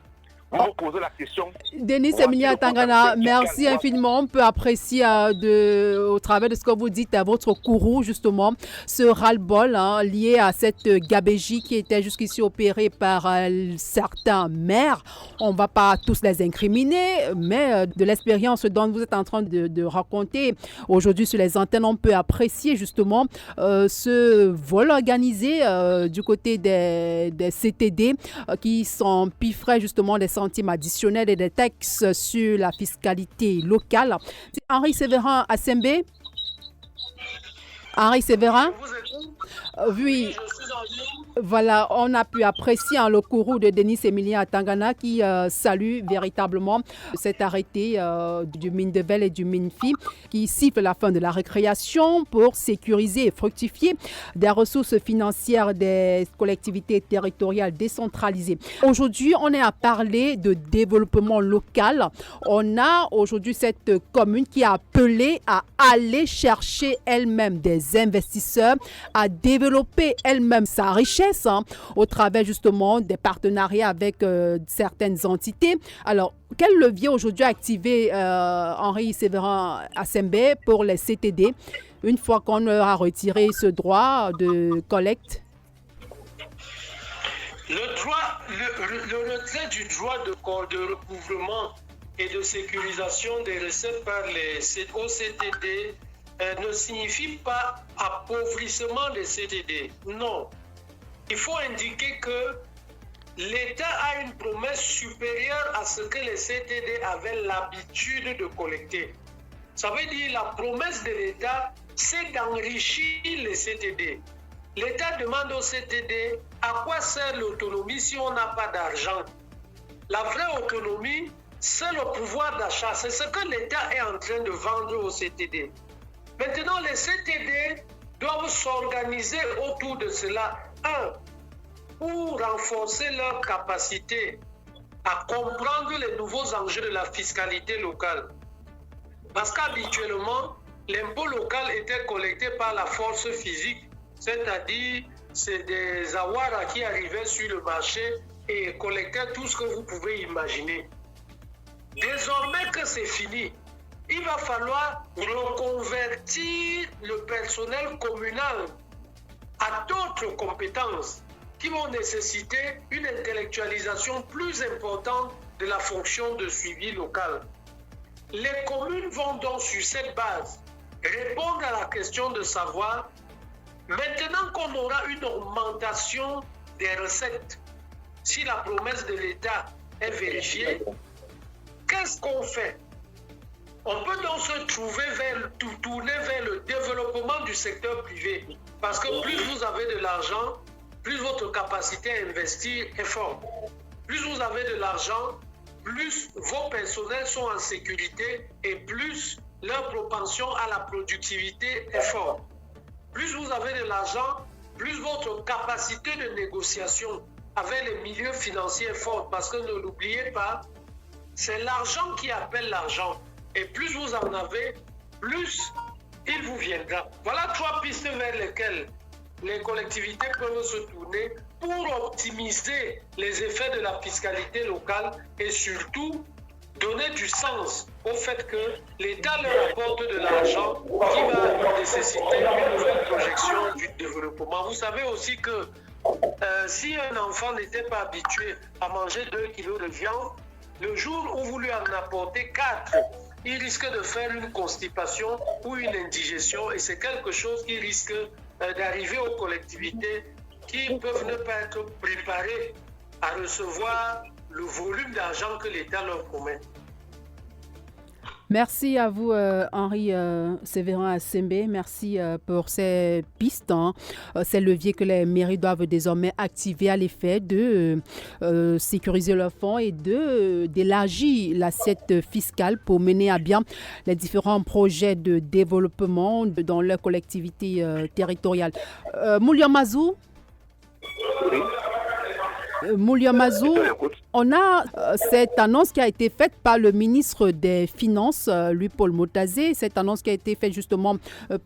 Vous vous posez la question. Denis Emilia Tangana, merci infiniment. On peut apprécier au travers de ce que vous dites à votre courroux, justement, ce ras-le-bol lié à cette gabégie qui était jusqu'ici opérée par certains maires. On ne va pas tous les incriminer, mais de l'expérience dont vous êtes en train de raconter aujourd'hui sur les antennes, on peut apprécier justement ce vol organisé du côté des CTD qui s'empiffraient justement des centimes additionnels et des taxes sur la fiscalité locale. C'est Henri Sévérin Assembe. Henri Sévérin. Oui. Voilà, on a pu apprécier le courroux de Denis Emilia Tangana qui salue véritablement cet arrêté du Mindevel et du Minfi qui siffle la fin de la récréation pour sécuriser et fructifier des ressources financières des collectivités territoriales décentralisées. Aujourd'hui, on est à parler de développement local. On a aujourd'hui cette commune qui a appelé à aller chercher elle-même des investisseurs, à développer elle-même sa richesse au travers justement des partenariats avec certaines entités. Alors, quel levier aujourd'hui a activé Henri Sévérin Assembe pour les CTD une fois qu'on a retiré ce droit de collecte? Le retrait du droit de recouvrement et de sécurisation des recettes par les OCTD ne signifie pas appauvrissement des CTD. Non. Il faut indiquer que l'État a une promesse supérieure à ce que les CTD avaient l'habitude de collecter. Ça veut dire la promesse de l'État, c'est d'enrichir les CTD. L'État demande aux CTD à quoi sert l'autonomie si on n'a pas d'argent. La vraie autonomie, c'est le pouvoir d'achat. C'est ce que l'État est en train de vendre aux CTD. Maintenant, les CTD doivent s'organiser autour de cela. Pour renforcer leur capacité à comprendre les nouveaux enjeux de la fiscalité locale. Parce qu'habituellement, l'impôt local était collecté par la force physique, c'est-à-dire c'est des awara qui arrivaient sur le marché et collectaient tout ce que vous pouvez imaginer. Désormais que c'est fini, il va falloir reconvertir le personnel communal à d'autres compétences qui vont nécessiter une intellectualisation plus importante de la fonction de suivi local. Les communes vont donc sur cette base répondre à la question de savoir, maintenant qu'on aura une augmentation des recettes, si la promesse de l'État est vérifiée, qu'est-ce qu'on fait? On peut donc se tourner vers le développement du secteur privé. Parce que plus vous avez de l'argent, plus votre capacité à investir est forte. Plus vous avez de l'argent, plus vos personnels sont en sécurité et plus leur propension à la productivité est forte. Plus vous avez de l'argent, plus votre capacité de négociation avec les milieux financiers forts, parce que ne l'oubliez pas, c'est l'argent qui appelle l'argent. Et plus vous en avez, plus il vous viendra. Voilà 3 pistes vers lesquelles les collectivités peuvent se tourner pour optimiser les effets de la fiscalité locale et surtout donner du sens au fait que l'État leur apporte de l'argent qui va nécessiter une nouvelle projection du développement. Vous savez aussi que si un enfant n'était pas habitué à manger 2 kilos de viande, le jour où vous lui en apportez 4, il risque de faire une constipation ou une indigestion et c'est quelque chose qui risque d'arriver aux collectivités qui peuvent ne pas être préparées à recevoir le volume d'argent que l'État leur promet. Merci à vous, Henri Sévérin Assembe. Merci pour ces pistes, ces leviers que les mairies doivent désormais activer à l'effet de sécuriser leurs fonds et d'élargir l'assiette fiscale pour mener à bien les différents projets de développement dans leur collectivité territoriale. Moulia Mazou. Oui. Moulia Mazou, on a cette annonce qui a été faite par le ministre des Finances, Louis-Paul Motazé, cette annonce qui a été faite justement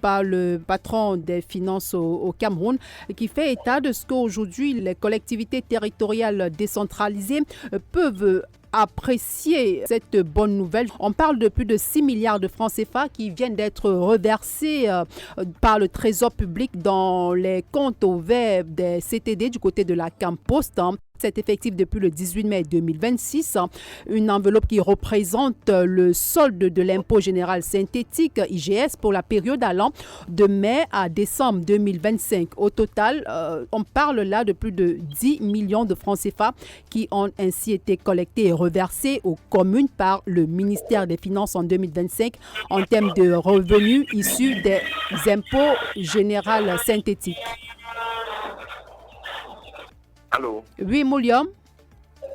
par le patron des finances au Cameroun, qui fait état de ce qu'aujourd'hui les collectivités territoriales décentralisées peuvent apprécier cette bonne nouvelle. On parle de plus de 6 milliards de francs CFA qui viennent d'être reversés par le Trésor public dans les comptes ouverts des CTD du côté de la Campost. C'est effectif depuis le 18 mai 2026. Une enveloppe qui représente le solde de l'impôt général synthétique IGS pour la période allant de mai à décembre 2025. Au total, on parle là de plus de 10 millions de francs CFA qui ont ainsi été collectés et reversés aux communes par le ministère des Finances en 2025 en termes de revenus issus des impôts généraux synthétiques. Allô? Oui, Mouliam.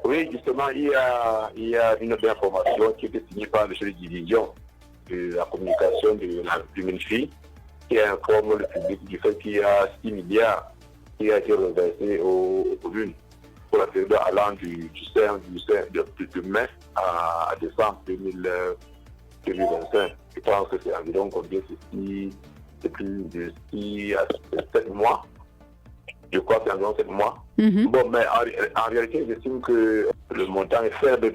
Oui, justement, il y a une autre information qui est signée par le chef de division de la communication du MINFI qui informe le public du fait qu'il y a 6 milliards qui a été reversé aux communes pour la période allant de mai à décembre 2025. Je pense que c'est environ combien? C'est plus de 6 à 7 mois. Je crois que c'est environ 7 mois. Bon, mais en réalité, j'estime que le montant est faible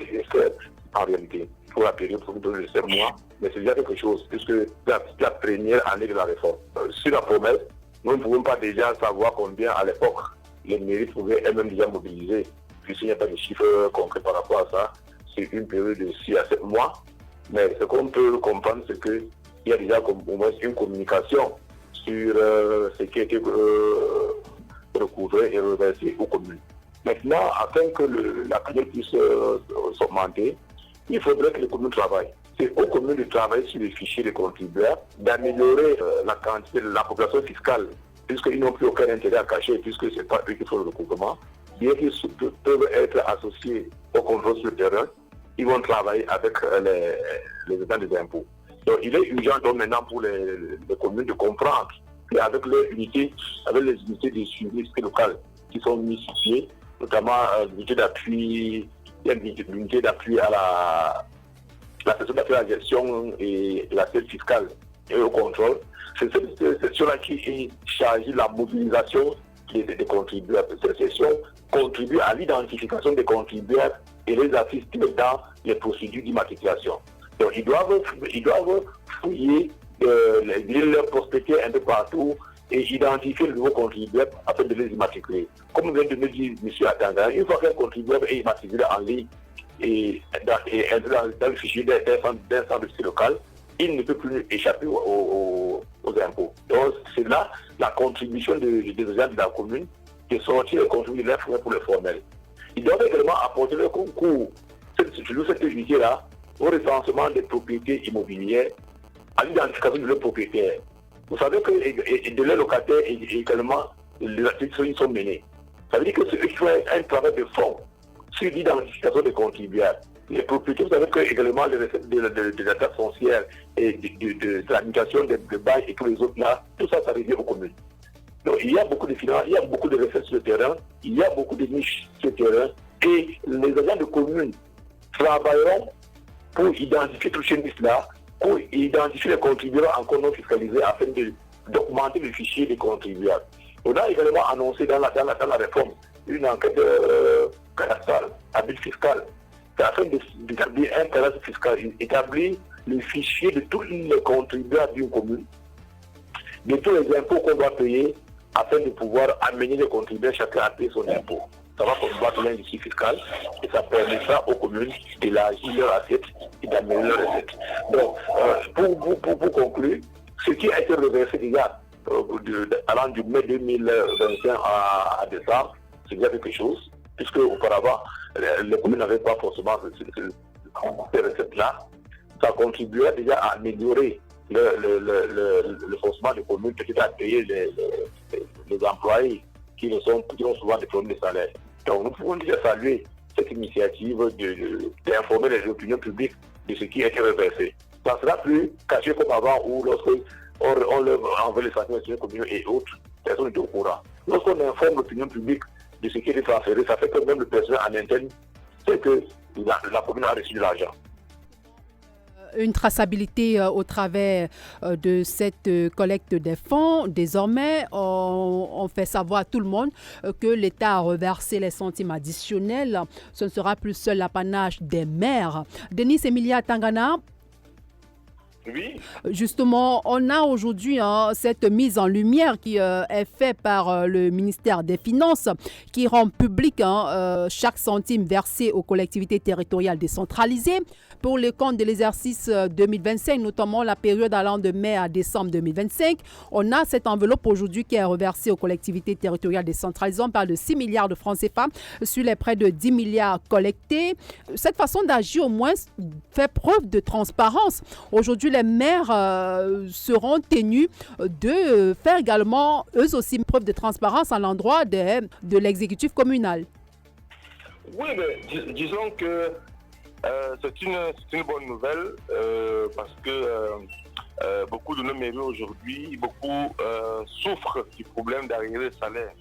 en réalité pour la période de 7 mois. Mais c'est déjà quelque chose, puisque la première année de la réforme. Sur la promesse, nous ne pouvons pas déjà savoir combien à l'époque les mairies pouvaient elles-mêmes déjà mobiliser, puisqu'il n'y a pas de chiffres concrets par rapport à ça. C'est une période de 6 à 7 mois. Mais ce qu'on peut comprendre, c'est qu'il y a déjà au moins une communication sur ce qui a été recouvrer et reverser aux communes. Maintenant, afin que la période puisse s'augmenter, il faudrait que les communes travaillent. C'est aux communes de travailler sur les fichiers des contribuables, d'améliorer la quantité de la population fiscale, puisqu'ils n'ont plus aucun intérêt à cacher, puisque ce n'est pas eux qui font le recouvrement. Bien qu'ils peuvent être associés au contrôle sur le terrain, ils vont travailler avec les états des impôts. Donc il est urgent donc maintenant pour les communes de comprendre avec les unités de suivi local qui sont mises sur pied, notamment l'unité d'appui, l'unité d'appui à la section d'appui à la gestion et l'assiette fiscale et au contrôle. C'est cette section-là qui est chargée de la mobilisation des contribuables. Cette section contribue à l'identification des contribuables et les assister dans les procédures d'immatriculation. Donc ils doivent fouiller leur prospecter un peu partout et identifier le nouveau contribuable afin de les immatriculer. Comme vient de me dire M. Atanga, une fois qu'un contribuable est immatriculé en ligne et dans le fichier d'un centre de fiscalité local, il ne peut plus échapper aux impôts. Donc c'est là la contribution des agents de la commune qui est sortie et contribuer l'information pour le formel. Ils doivent également apporter le concours, cette unité-là, au recensement des propriétés immobilières, à l'identification de leurs propriétaires. Vous savez que de leurs locataires également, les activités sont menées. Ça veut dire que c'est eux qui font un travail de fond sur l'identification des contribuables. Les propriétaires, vous savez que également les recettes de la taxe foncière et de l'administration des bails et tous les autres là, tout ça, ça revient aux communes. Donc, il y a beaucoup de finances, il y a beaucoup de recettes sur le terrain, il y a beaucoup de niches sur le terrain, et les agents de communes travailleront pour identifier tous ces niches-là, pour identifier les contribuables encore non fiscalisés afin d'augmenter le fichier des contribuables. On a également annoncé dans la réforme une enquête cadastrale, à but fiscal, afin d'établir un cadastre fiscal, établir le fichier de tous les contribuables d'une commune, de tous les impôts qu'on doit payer, afin de pouvoir amener les contribuables chacun à payer son impôt. Ça va combattre l'industrie fiscale et ça permettra aux communes d'élargir leur assiette et d'améliorer leur recette. Donc, pour conclure, ce qui a été reversé déjà allant du mai 2021 à décembre, c'est déjà quelque chose, puisque auparavant, les communes n'avaient pas forcément ces recettes-là. Ça contribuait déjà à améliorer le fonctionnement des communes, peut-être à payer les employés qui ont souvent des problèmes de salaire. Donc nous pouvons déjà saluer cette initiative d'informer les opinions publiques de ce qui a été reversé. Ça ne sera plus caché comme avant où lorsqu'on envoie les sanctions communaux et autres, personne n'est au courant. Lorsqu'on informe l'opinion publique de ce qui est transféré, ça fait que même le personnel en interne sait que la commune a reçu de l'argent. Une traçabilité au travers de cette collecte des fonds. Désormais, on fait savoir à tout le monde que l'État a reversé les centimes additionnels. Ce ne sera plus seul l'apanage des maires. Denis Emilia Tangana. Oui. Justement, on a aujourd'hui cette mise en lumière qui est faite par le ministère des Finances qui rend public chaque centime versé aux collectivités territoriales décentralisées pour le compte de l'exercice 2025, notamment la période allant de mai à décembre 2025. On a cette enveloppe aujourd'hui qui est reversée aux collectivités territoriales décentralisées. On parle de 6 milliards de francs CFA sur les près de 10 milliards collectés. Cette façon d'agir au moins fait preuve de transparence. Aujourd'hui, les maires seront tenus de faire également, eux aussi, preuve de transparence à l'endroit de l'exécutif communal. Oui, mais disons que c'est une bonne nouvelle parce que beaucoup de nos mairies aujourd'hui, souffrent du problème d'arrivée de salaire.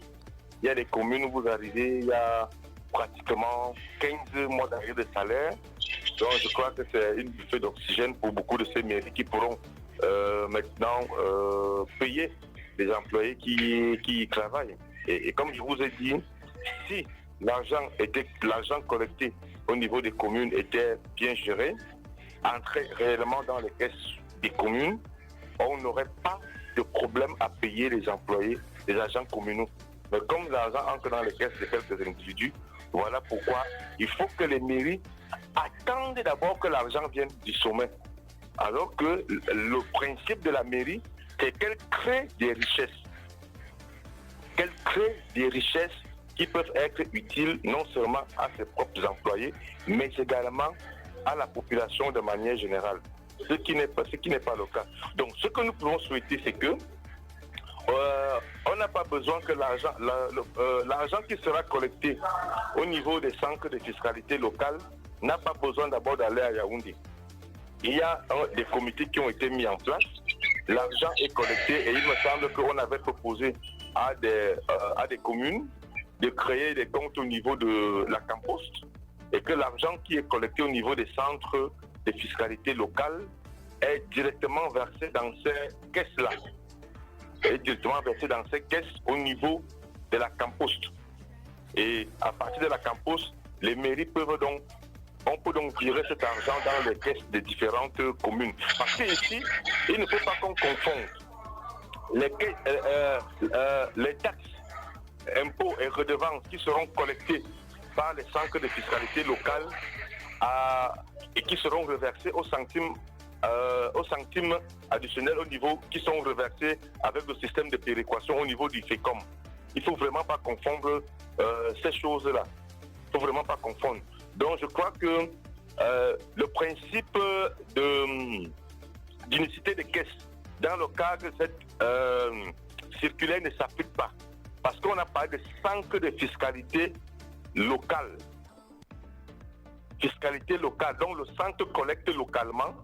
Il y a des communes où vous arrivez, il y a pratiquement 15 mois d'arrivée de salaire. Donc je crois que c'est une buffet d'oxygène pour beaucoup de ces mairies qui pourront maintenant payer les employés qui y travaillent. Et comme je vous ai dit, si l'argent collecté au niveau des communes était bien géré, entrait réellement dans les caisses des communes, on n'aurait pas de problème à payer les employés, les agents communaux. Mais comme l'argent entre dans les caisses de quelques individus, voilà pourquoi il faut que les mairies attendent d'abord que l'argent vienne du sommet. Alors que le principe de la mairie, c'est qu'elle crée des richesses. Qu'elle crée des richesses qui peuvent être utiles non seulement à ses propres employés, mais également à la population de manière générale. Ce qui n'est pas le cas. Donc ce que nous pouvons souhaiter, c'est que on n'a pas besoin que l'argent qui sera collecté au niveau des centres de fiscalité locale n'a pas besoin d'abord d'aller à Yaoundé. Il y a des comités qui ont été mis en place. L'argent est collecté et il me semble qu'on avait proposé à des communes de créer des comptes au niveau de la Campost et que l'argent qui est collecté au niveau des centres de fiscalité locale est directement versé dans ces caisses-là. Est directement versé dans ces caisses au niveau de la Campost. Et à partir de la Campost, les mairies on peut donc virer cet argent dans les caisses des différentes communes. Parce qu'ici, il ne faut pas qu'on confonde les taxes, impôts et redevances qui seront collectés par les centres de fiscalité locale et qui seront reversés aux centimes additionnels au niveau qui sont reversés avec le système de péréquation au niveau du FECOM. Il ne faut vraiment pas confondre ces choses-là. Il ne faut vraiment pas confondre. Donc je crois que le principe d'unicité des caisses dans le cadre de cette circulaire ne s'applique pas. Parce qu'on a parlé de centre de fiscalité locale. Fiscalité locale, donc le centre collecte localement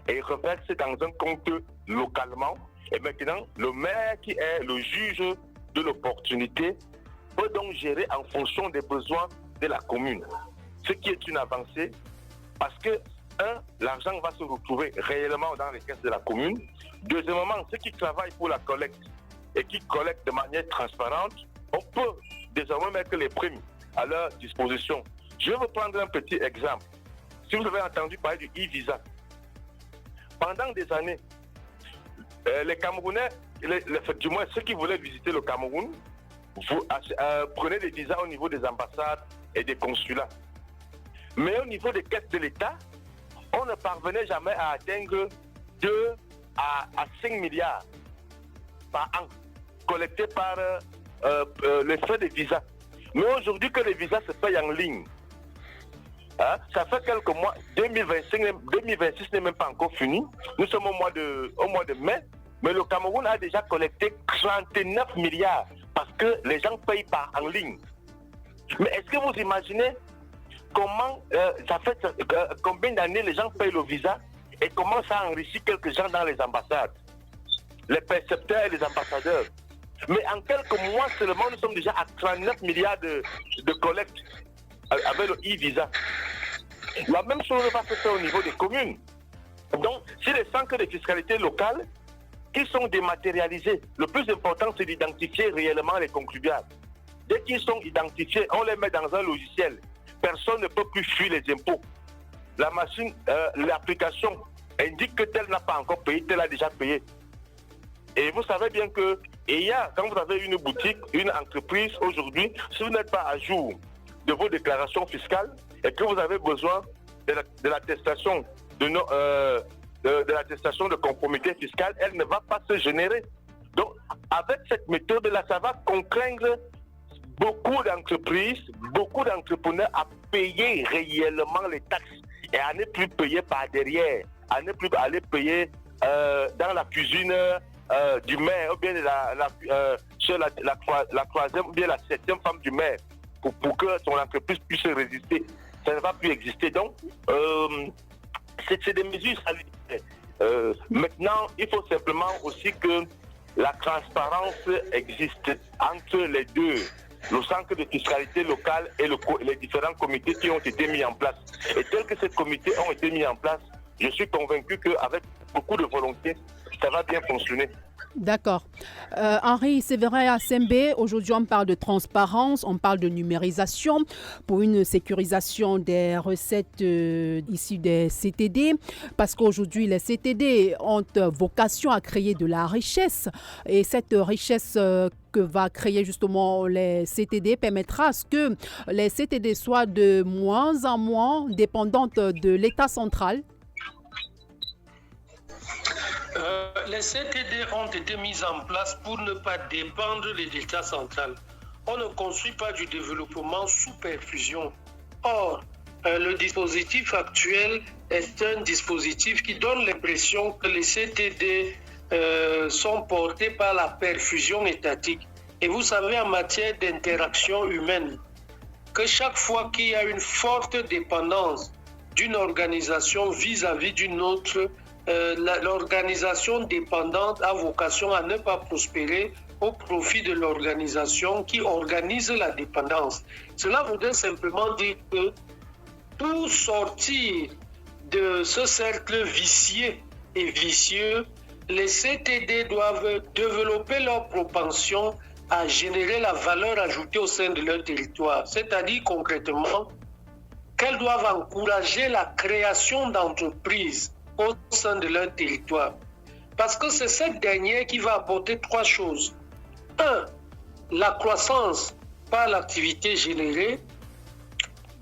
et reverse dans un compte localement. Et maintenant, le maire qui est le juge de l'opportunité peut donc gérer en fonction des besoins de la commune. Ce qui est une avancée parce que, l'argent va se retrouver réellement dans les caisses de la commune. Deuxièmement, ceux qui travaillent pour la collecte et qui collectent de manière transparente, on peut désormais mettre les primes à leur disposition. Je vais vous prendre un petit exemple. Si vous avez entendu parler du e-visa, pendant des années, les Camerounais, du moins ceux qui voulaient visiter le Cameroun, vous prenez des visas au niveau des ambassades et des consulats. Mais au niveau des caisses de l'État, on ne parvenait jamais à atteindre 2 à 5 milliards par an collectés par les frais des visas. Mais aujourd'hui que les visas se payent en ligne, ça fait quelques mois, 2026 n'est même pas encore fini. Nous sommes au mois de mai, mais le Cameroun a déjà collecté 39 milliards parce que les gens payent en ligne. Mais est-ce que vous imaginez comment ça fait combien d'années les gens payent le visa et comment ça enrichit quelques gens dans les ambassades, les percepteurs et les ambassadeurs. Mais en quelques mois seulement, nous sommes déjà à 39 milliards de collecte avec le e-visa. La même chose va se faire au niveau des communes. Donc, si les centres de fiscalité locale qui sont dématérialisés, le plus important c'est d'identifier réellement les contribuables. Dès qu'ils sont identifiés, on les met dans un logiciel. Personne ne peut plus fuir les impôts. La machine, l'application indique que tel n'a pas encore payé, tel a déjà payé. Et vous savez bien que quand vous avez une boutique, une entreprise aujourd'hui, si vous n'êtes pas à jour de vos déclarations fiscales et que vous avez besoin de l'attestation de l'attestation de conformité fiscale, elle ne va pas se générer. Donc, avec cette méthode-là, ça va contraindre beaucoup d'entreprises, beaucoup d'entrepreneurs à payer réellement les taxes et à ne plus payer par derrière, à ne plus aller payer dans la cuisine du maire ou bien chez la troisième ou bien la 7e femme du maire pour que son entreprise puisse résister. Ça ne va plus exister. Donc, c'est des mesures salutaires. Maintenant, il faut simplement aussi que la transparence existe entre les deux, le centre de fiscalité locale et les différents comités qui ont été mis en place. Et tels que ces comités ont été mis en place, je suis convaincu qu'avec beaucoup de volonté, ça va bien fonctionner. D'accord. Henri Séverin Assembe, aujourd'hui on parle de transparence, on parle de numérisation pour une sécurisation des recettes issues des CTD, parce qu'aujourd'hui les CTD ont vocation à créer de la richesse et cette richesse que va créer justement les CTD permettra à ce que les CTD soient de moins en moins dépendantes de l'État central. Les CTD ont été mis en place pour ne pas dépendre de l'État central. On ne construit pas du développement sous perfusion. Or, le dispositif actuel est un dispositif qui donne l'impression que les CTD sont portés par la perfusion étatique. Et vous savez, en matière d'interaction humaine, que chaque fois qu'il y a une forte dépendance d'une organisation vis-à-vis d'une autre, l'organisation dépendante a vocation à ne pas prospérer au profit de l'organisation qui organise la dépendance. Cela voudrait simplement dire que pour sortir de ce cercle vicieux et vicieux, les CTD doivent développer leur propension à générer la valeur ajoutée au sein de leur territoire. C'est-à-dire concrètement qu'elles doivent encourager la création d'entreprises au sein de leur territoire. Parce que c'est cette dernière qui va apporter 3 choses. 1. La croissance par l'activité générée.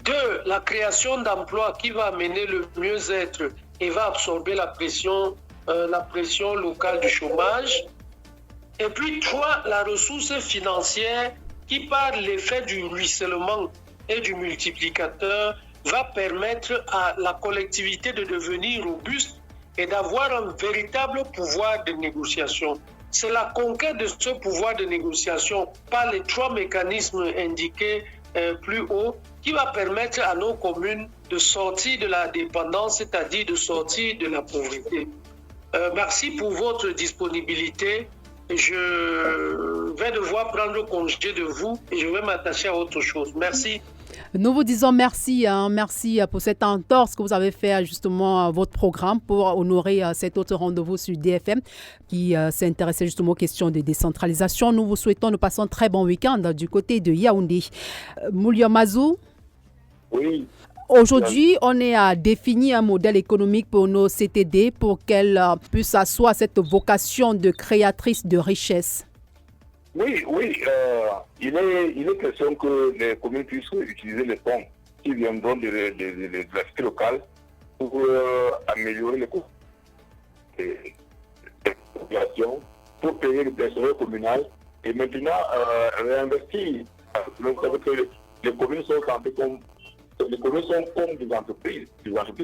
2. La création d'emplois qui va amener le mieux-être et va absorber la pression locale du chômage. Et puis 3. La ressource financière qui, par l'effet du ruissellement et du multiplicateur, va permettre à la collectivité de devenir robuste et d'avoir un véritable pouvoir de négociation. C'est la conquête de ce pouvoir de négociation par les 3 mécanismes indiqués plus haut qui va permettre à nos communes de sortir de la dépendance, c'est-à-dire de sortir de la pauvreté. Merci pour votre disponibilité je vais devoir prendre congé de vous et je vais m'attacher à autre chose. Merci. Nous vous disons merci, merci pour cette entorse que vous avez fait justement à votre programme pour honorer cet autre rendez-vous sur DFM qui s'intéressait justement aux questions de décentralisation. Nous vous souhaitons de passer un très bon week-end du côté de Yaoundé. Moulia Mazou. Oui. Aujourd'hui, on est à définir un modèle économique pour nos CTD pour qu'elles puissent asseoir cette vocation de créatrice de richesse. Oui, il est question que les communes puissent utiliser les fonds qui viendront de la cité locale pour améliorer les coûts des populations, pour payer le personnel communal et maintenant réinvestir. Vous savez que les communes sont comme des entreprises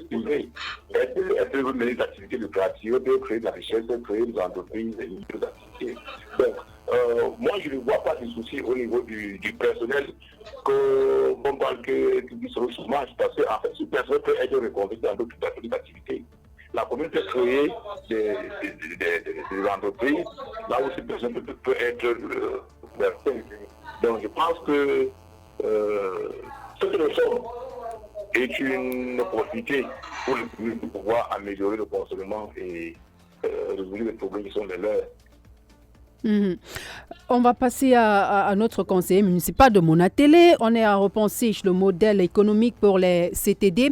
privées. Elles peuvent mener des activités lucratives, elles peuvent créer de la richesse, elles peuvent créer des entreprises et des activités. Donc, moi, je ne vois pas de soucis au niveau du personnel qu'on parle qui sont au chômage, parce qu'en fait, ce personnel peut être reconverti dans d'autres activités. La commune peut créer des entreprises, là où ce personnel peut être donc, je pense que ce que nous sommes est une opportunité pour les communes de pouvoir améliorer le fonctionnement et résoudre les problèmes qui sont les leurs. On va passer à notre conseiller municipal de Monatélé. On est à repenser le modèle économique pour les CTD.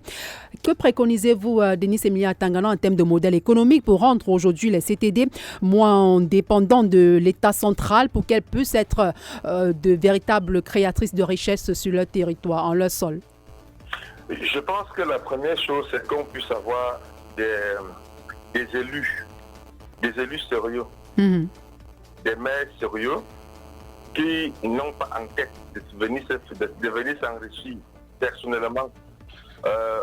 Que préconisez-vous, Denis Emilia Tangana, en termes de modèle économique pour rendre aujourd'hui les CTD moins dépendants de l'État central pour qu'elles puissent être de véritables créatrices de richesse sur leur territoire, en leur sol? Je pense que la première chose, c'est qu'on puisse avoir des élus sérieux. Des maires sérieux qui n'ont pas en tête de venir s'enrichir personnellement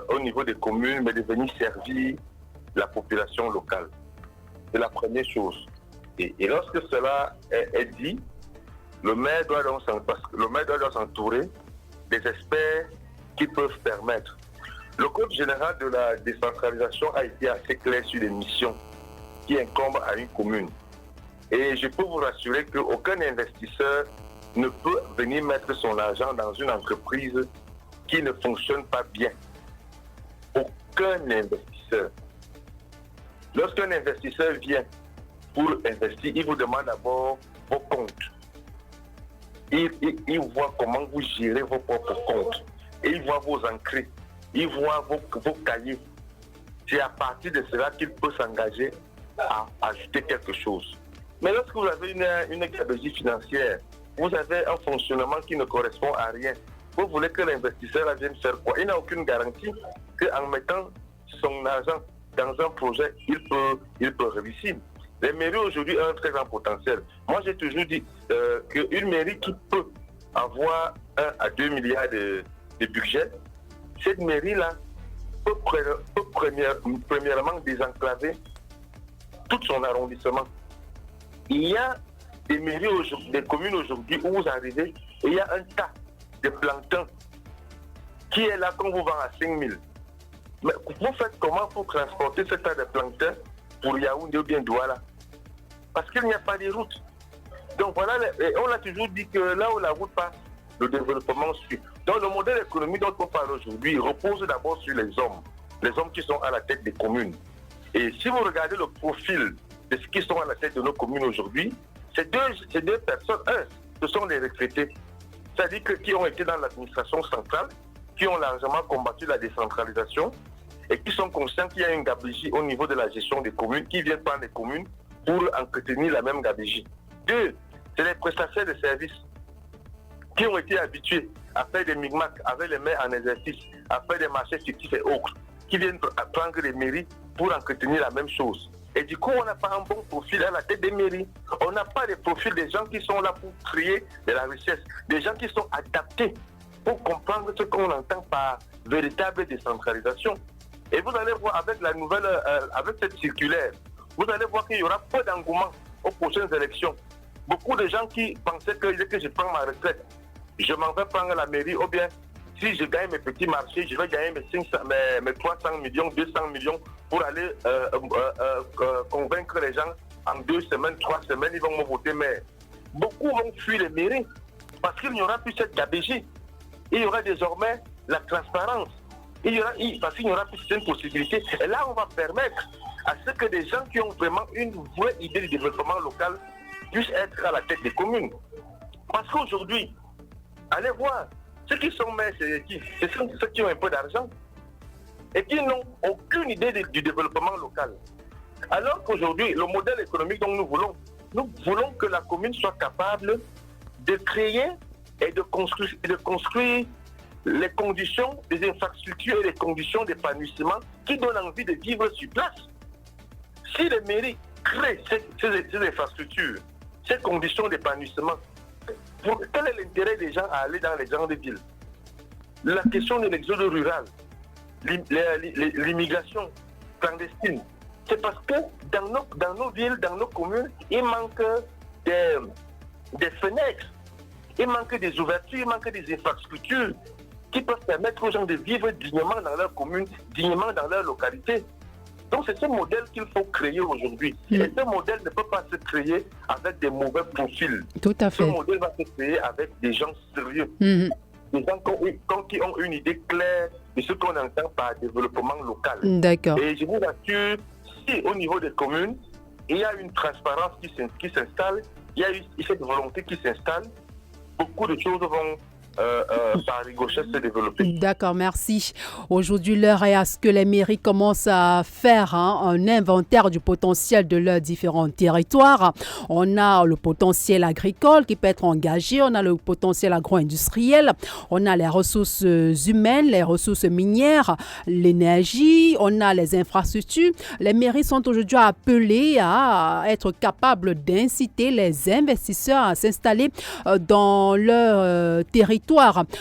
au niveau des communes, mais de venir servir la population locale. C'est la première chose. Et lorsque cela est dit, le maire doit donc s'entourer des experts qui peuvent permettre. Le Code général de la décentralisation a été assez clair sur les missions qui incombent à une commune. Et je peux vous rassurer qu'aucun investisseur ne peut venir mettre son argent dans une entreprise qui ne fonctionne pas bien. Aucun investisseur. Lorsqu'un investisseur vient pour investir, il vous demande d'abord vos comptes. Il voit comment vous gérez vos propres comptes. Et il voit vos entrées. Il voit vos cahiers. C'est à partir de cela qu'il peut s'engager à ajouter quelque chose. Mais lorsque vous avez une gabegie financière, vous avez un fonctionnement qui ne correspond à rien, vous voulez que l'investisseur vienne faire quoi? Il n'a aucune garantie qu'en mettant son argent dans un projet, il peut réussir. Les mairies aujourd'hui ont un très grand potentiel. Moi, j'ai toujours dit qu'une mairie qui peut avoir 1 à 2 milliards de budget, cette mairie-là peut premièrement désenclaver tout son arrondissement. Il y a des mairies aujourd'hui, des communes aujourd'hui où vous arrivez et il y a un tas de plancton qui est là quand vous vend à 5 000. Mais vous faites comment pour transporter ce tas de plancton pour Yaoundé ou bien Douala? Parce qu'il n'y a pas de route. Donc voilà, on a toujours dit que là où la route passe, le développement suit. Donc le modèle économique dont on parle aujourd'hui repose d'abord sur les hommes qui sont à la tête des communes. Et si vous regardez le profil de ceux qui sont à la tête de nos communes aujourd'hui, ces deux personnes, ce sont les retraités. C'est-à-dire qui ont été dans l'administration centrale, qui ont largement combattu la décentralisation et qui sont conscients qu'il y a une gabegie au niveau de la gestion des communes, qui viennent prendre les communes pour entretenir la même gabegie. Deux, c'est les prestataires de services qui ont été habitués à faire des micmacs avec les maires en exercice, à faire des marchés fictifs et autres, qui viennent prendre les mairies pour entretenir la même chose. Et du coup, on n'a pas un bon profil à la tête des mairies. On n'a pas le profil des gens qui sont là pour créer de la richesse, des gens qui sont adaptés pour comprendre ce qu'on entend par véritable décentralisation. Et vous allez voir avec la nouvelle, avec cette circulaire, vous allez voir qu'il y aura peu d'engouement aux prochaines élections. Beaucoup de gens qui pensaient que je prends ma retraite, je m'en vais prendre la mairie, ou bien si je gagne mes petits marchés, je vais gagner mes 300 millions, 200 millions pour aller convaincre les gens en 2 semaines, 3 semaines, ils vont me voter maire. Beaucoup vont fuir les mairies parce qu'il n'y aura plus cette gabegie. Il y aura désormais la transparence. Parce qu'il n'y aura plus cette possibilité. Et là, on va permettre à ce que des gens qui ont vraiment une vraie idée de développement local puissent être à la tête des communes. Parce qu'aujourd'hui, allez voir, ceux qui sont maires, c'est qui? C'est ceux qui ont un peu d'argent et qui n'ont aucune idée du développement local. Alors qu'aujourd'hui, le modèle économique dont nous voulons que la commune soit capable de créer et de construire les conditions des infrastructures et les conditions d'épanouissement qui donnent envie de vivre sur place. Si les mairies créent ces infrastructures, ces conditions d'épanouissement, quel est l'intérêt des gens à aller dans les grandes villes? La question de l'exode rural, l'immigration clandestine, c'est parce que dans nos villes, dans nos communes, il manque des fenêtres, il manque des ouvertures, il manque des infrastructures qui peuvent permettre aux gens de vivre dignement dans leur commune, dignement dans leur localité. Donc c'est ce modèle qu'il faut créer aujourd'hui. Et ce modèle ne peut pas se créer avec des mauvais profils. Tout à fait. Ce modèle va se créer avec des gens sérieux. Des gens qui ont une idée claire de ce qu'on entend par développement local. D'accord. Et je vous assure, si au niveau des communes, il y a une transparence qui s'installe, il y a cette volonté qui s'installe, beaucoup de choses vont par ricochet se développer. D'accord, merci. Aujourd'hui, l'heure est à ce que les mairies commencent à faire un inventaire du potentiel de leurs différents territoires. On a le potentiel agricole qui peut être engagé, on a le potentiel agro-industriel, on a les ressources humaines, les ressources minières, l'énergie, on a les infrastructures. Les mairies sont aujourd'hui appelées à être capables d'inciter les investisseurs à s'installer dans leur territoire.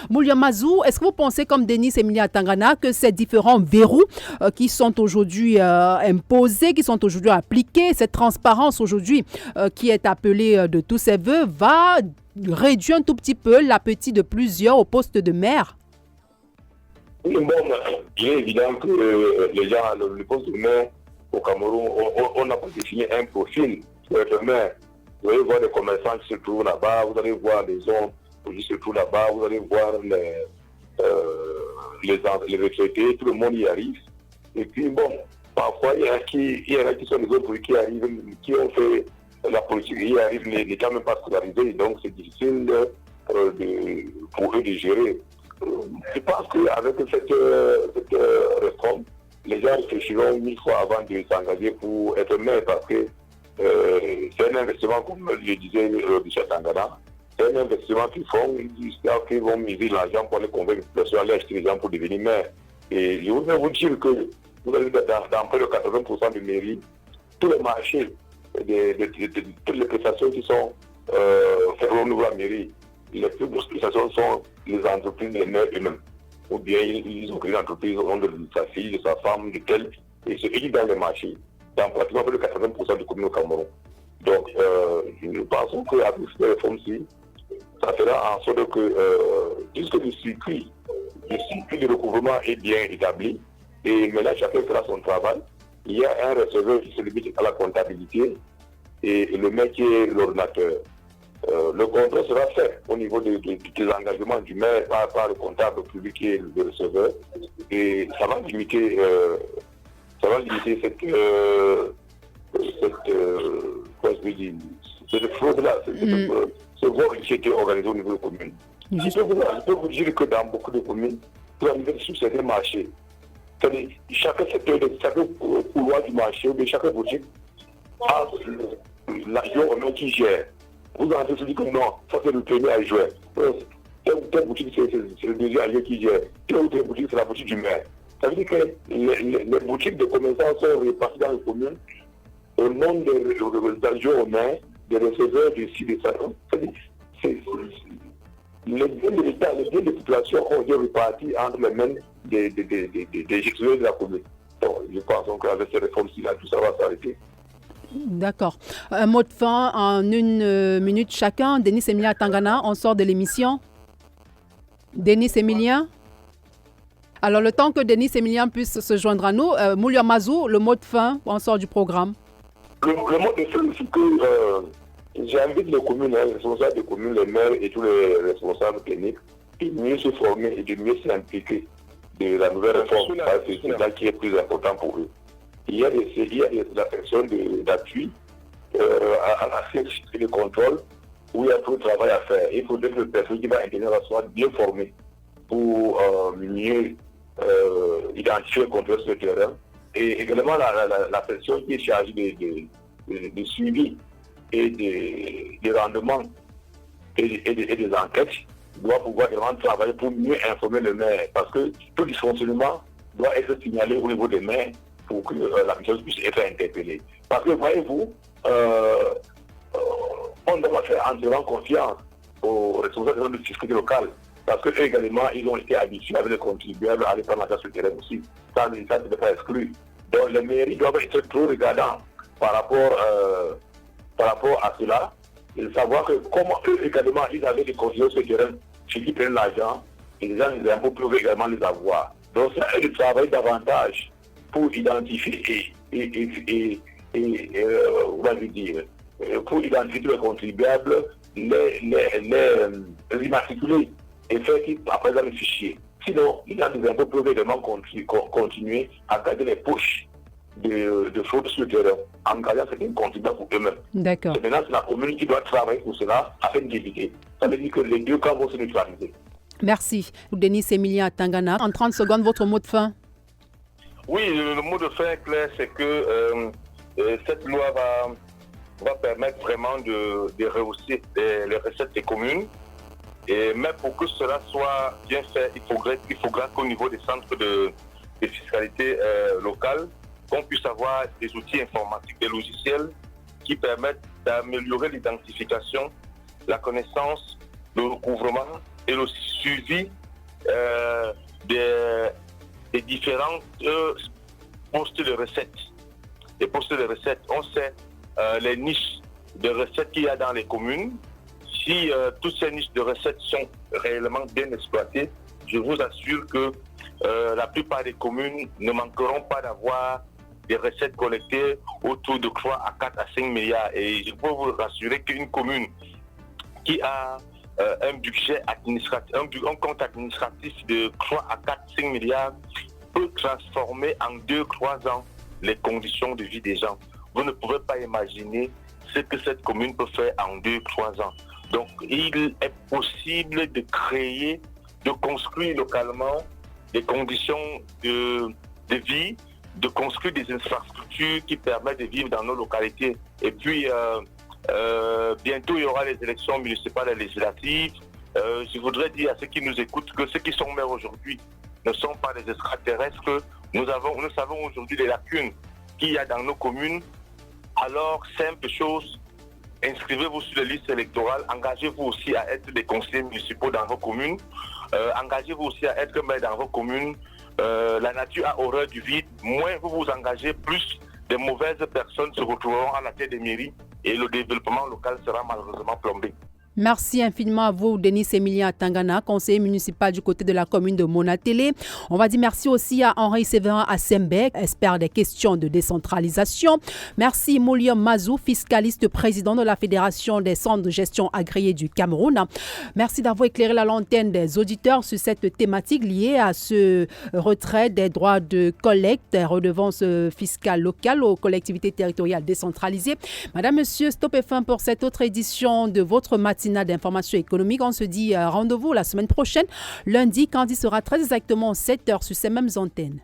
Moulia Mazou, est-ce que vous pensez comme Denis Emilia Tangana que ces différents verrous qui sont aujourd'hui imposés, qui sont aujourd'hui appliqués, cette transparence aujourd'hui qui est appelée de tous ses voeux va réduire un tout petit peu l'appétit de plusieurs au poste de maire? Oui, bon, il est évident que les gens, le poste de maire au Cameroun, on n'a pas défini un profil pour être maire. Vous allez voir les commerçants qui se trouvent là-bas, vous allez voir les hommes qui se trouvent là-bas, vous allez voir les retraités, tout le monde y arrive. Et puis bon, parfois il y en a qui sont les autres qui arrivent, qui ont fait la politique, ils arrivent, n'est quand même pas scolarisés, donc c'est difficile pour eux de gérer. Je pense qu'avec cette réforme, les gens réfléchiront 1000 fois avant de s'engager pour être maire parce que c'est un investissement, comme le disait Richard Tangana. C'est un investissement qu'ils font, ils disent qu'ils vont miser l'argent pour les convaincre de aller acheter les gens pour devenir maire. Et je voudrais vous dire que vous avez dans près de 80% des mairies, tous les marchés, toutes les prestations qui sont faites au niveau de la mairie, les plus grosses prestations sont les entreprises des maires eux-mêmes. Ou bien ils ont créé une entreprise au nom de sa fille, de sa femme, de tel, et se réunissent dans les marchés, dans pratiquement près de 80% des communes au Cameroun. Donc, nous pensons qu'avec cette réforme-ci, ça fera en sorte que, puisque le circuit de recouvrement est bien établi, et maintenant chacun fera son travail, il y a un receveur qui se limite à la comptabilité et le maire qui est l'ordinateur. Le contrôle sera fait au niveau des engagements du maire par le comptable public qui est le receveur, et ça va limiter cette fraude-là, ce vol qui était organisé au niveau de la commune. Je peux vous dire que dans beaucoup de communes, pour arriver sur certains marchés, chaque secteur, chaque couloir du marché, ou bien chaque boutique a l'agent romain qui gère. Vous en avez dit que non, ça c'est le premier à jouer. Telle boutique, c'est le deuxième agent qui gère. Telle autre boutique, c'est la boutique du maire. Ça veut dire que les boutiques de commerçants sont réparties dans les communes au nom des agents romains, des receveurs de ci, de ça. Les biens de l'État, les biens de population ont été répartis entre les mains des gestionnaires de la commune. Donc, je pense qu'avec ces réformes-ci, tout ça va s'arrêter. D'accord. Un mot de fin en 1 minute chacun. Denis Emilia Tangana, on sort de l'émission. Denis Emilien. Alors, le temps que Denis Emilien puisse se joindre à nous, Moulia Mazou, le mot de fin, on sort du programme. Le mot de fait, c'est que j'invite les communes, les responsables des communes, les maires et tous les responsables cliniques, de mieux se former et de mieux s'impliquer de la nouvelle réforme. C'est ça qui est plus important pour eux. Il y a la personne d'appui à la CEX et le contrôle où il y a tout le travail à faire. Il faudrait que le personnel qui va intervenir soit bien formé pour mieux identifier et contrôler ce terrain. Et également la personne qui est chargée de suivi et des rendements et des enquêtes doit pouvoir vraiment travailler pour mieux informer le maire. Parce que tout dysfonctionnement doit être signalé au niveau des maires pour que la personne puisse être interpellée. Parce que voyez-vous, on doit faire entièrement confiance aux responsables de fiscalité locale. Parce qu'eux également, ils ont été habitués avec les contribuables à aller prendre la place sur le terrain aussi. Ça ne peut pas exclu. Donc les mairies doivent être trop regardants par rapport à cela. Et savoir que comment eux également, ils avaient des contribuables sur le terrain, ceux qui prennent l'argent, et les gens les impôts peuvent également les avoir. Donc c'est à eux de travailler davantage pour identifier pour identifier tous les contribuables, les immatriculer et faire qu'ils apparaissent dans le fichier. Sinon, les gens des impôts peuvent également continuer à garder les poches de fraude sur le terrain, en gardant certains contribuables pour eux-mêmes. D'accord. C'est maintenant la commune qui doit travailler pour cela afin d'éviter. Ça veut dire que les deux camps vont se neutraliser. Merci. Denis Emilien Tangana. En 30 secondes, votre mot de fin. Oui, le mot de fin clair, c'est que cette loi va permettre vraiment de rehausser les recettes des communes. Mais pour que cela soit bien fait, il faudra qu'au niveau des centres de fiscalité locale, qu'on puisse avoir des outils informatiques, des logiciels qui permettent d'améliorer l'identification, la connaissance, le recouvrement et le suivi des différents postes de recettes. Les postes de recettes, on sait les niches de recettes qu'il y a dans les communes. Si toutes ces niches de recettes sont réellement bien exploitées, je vous assure que la plupart des communes ne manqueront pas d'avoir des recettes collectées autour de 3 à 4 à 5 milliards. Et je peux vous rassurer qu'une commune qui a un budget administratif, un compte administratif de 3 à 4, 5 milliards peut transformer en 2-3 ans les conditions de vie des gens. Vous ne pouvez pas imaginer ce que cette commune peut faire en 2-3 ans. Donc, il est possible de créer, de construire localement des conditions de vie, de construire des infrastructures qui permettent de vivre dans nos localités. Et puis, bientôt, il y aura les élections municipales et législatives. Je voudrais dire à ceux qui nous écoutent que ceux qui sont maires aujourd'hui ne sont pas des extraterrestres. Nous savons aujourd'hui les lacunes qu'il y a dans nos communes. Alors, simple chose, inscrivez-vous sur les listes électorales, engagez-vous aussi à être des conseillers municipaux dans vos communes, engagez-vous aussi à être maire dans vos communes. La nature a horreur du vide. Moins vous vous engagez, plus de mauvaises personnes se retrouveront à la tête des mairies et le développement local sera malheureusement plombé. Merci infiniment à vous, Denis Emilien Tangana, conseiller municipal du côté de la commune de Monatélé. On va dire merci aussi à Henri Séverin Assembek, expert des questions de décentralisation. Merci Mouliam Mazou, fiscaliste président de la Fédération des centres de gestion agréés du Cameroun. Merci d'avoir éclairé la lanterne des auditeurs sur cette thématique liée à ce retrait des droits de collecte des redevances fiscales locales aux collectivités territoriales décentralisées. Madame, Monsieur, stop et fin pour cette autre édition de votre matinale d'information économique. On se dit rendez-vous la semaine prochaine, lundi, quand il sera très exactement 7h sur ces mêmes antennes.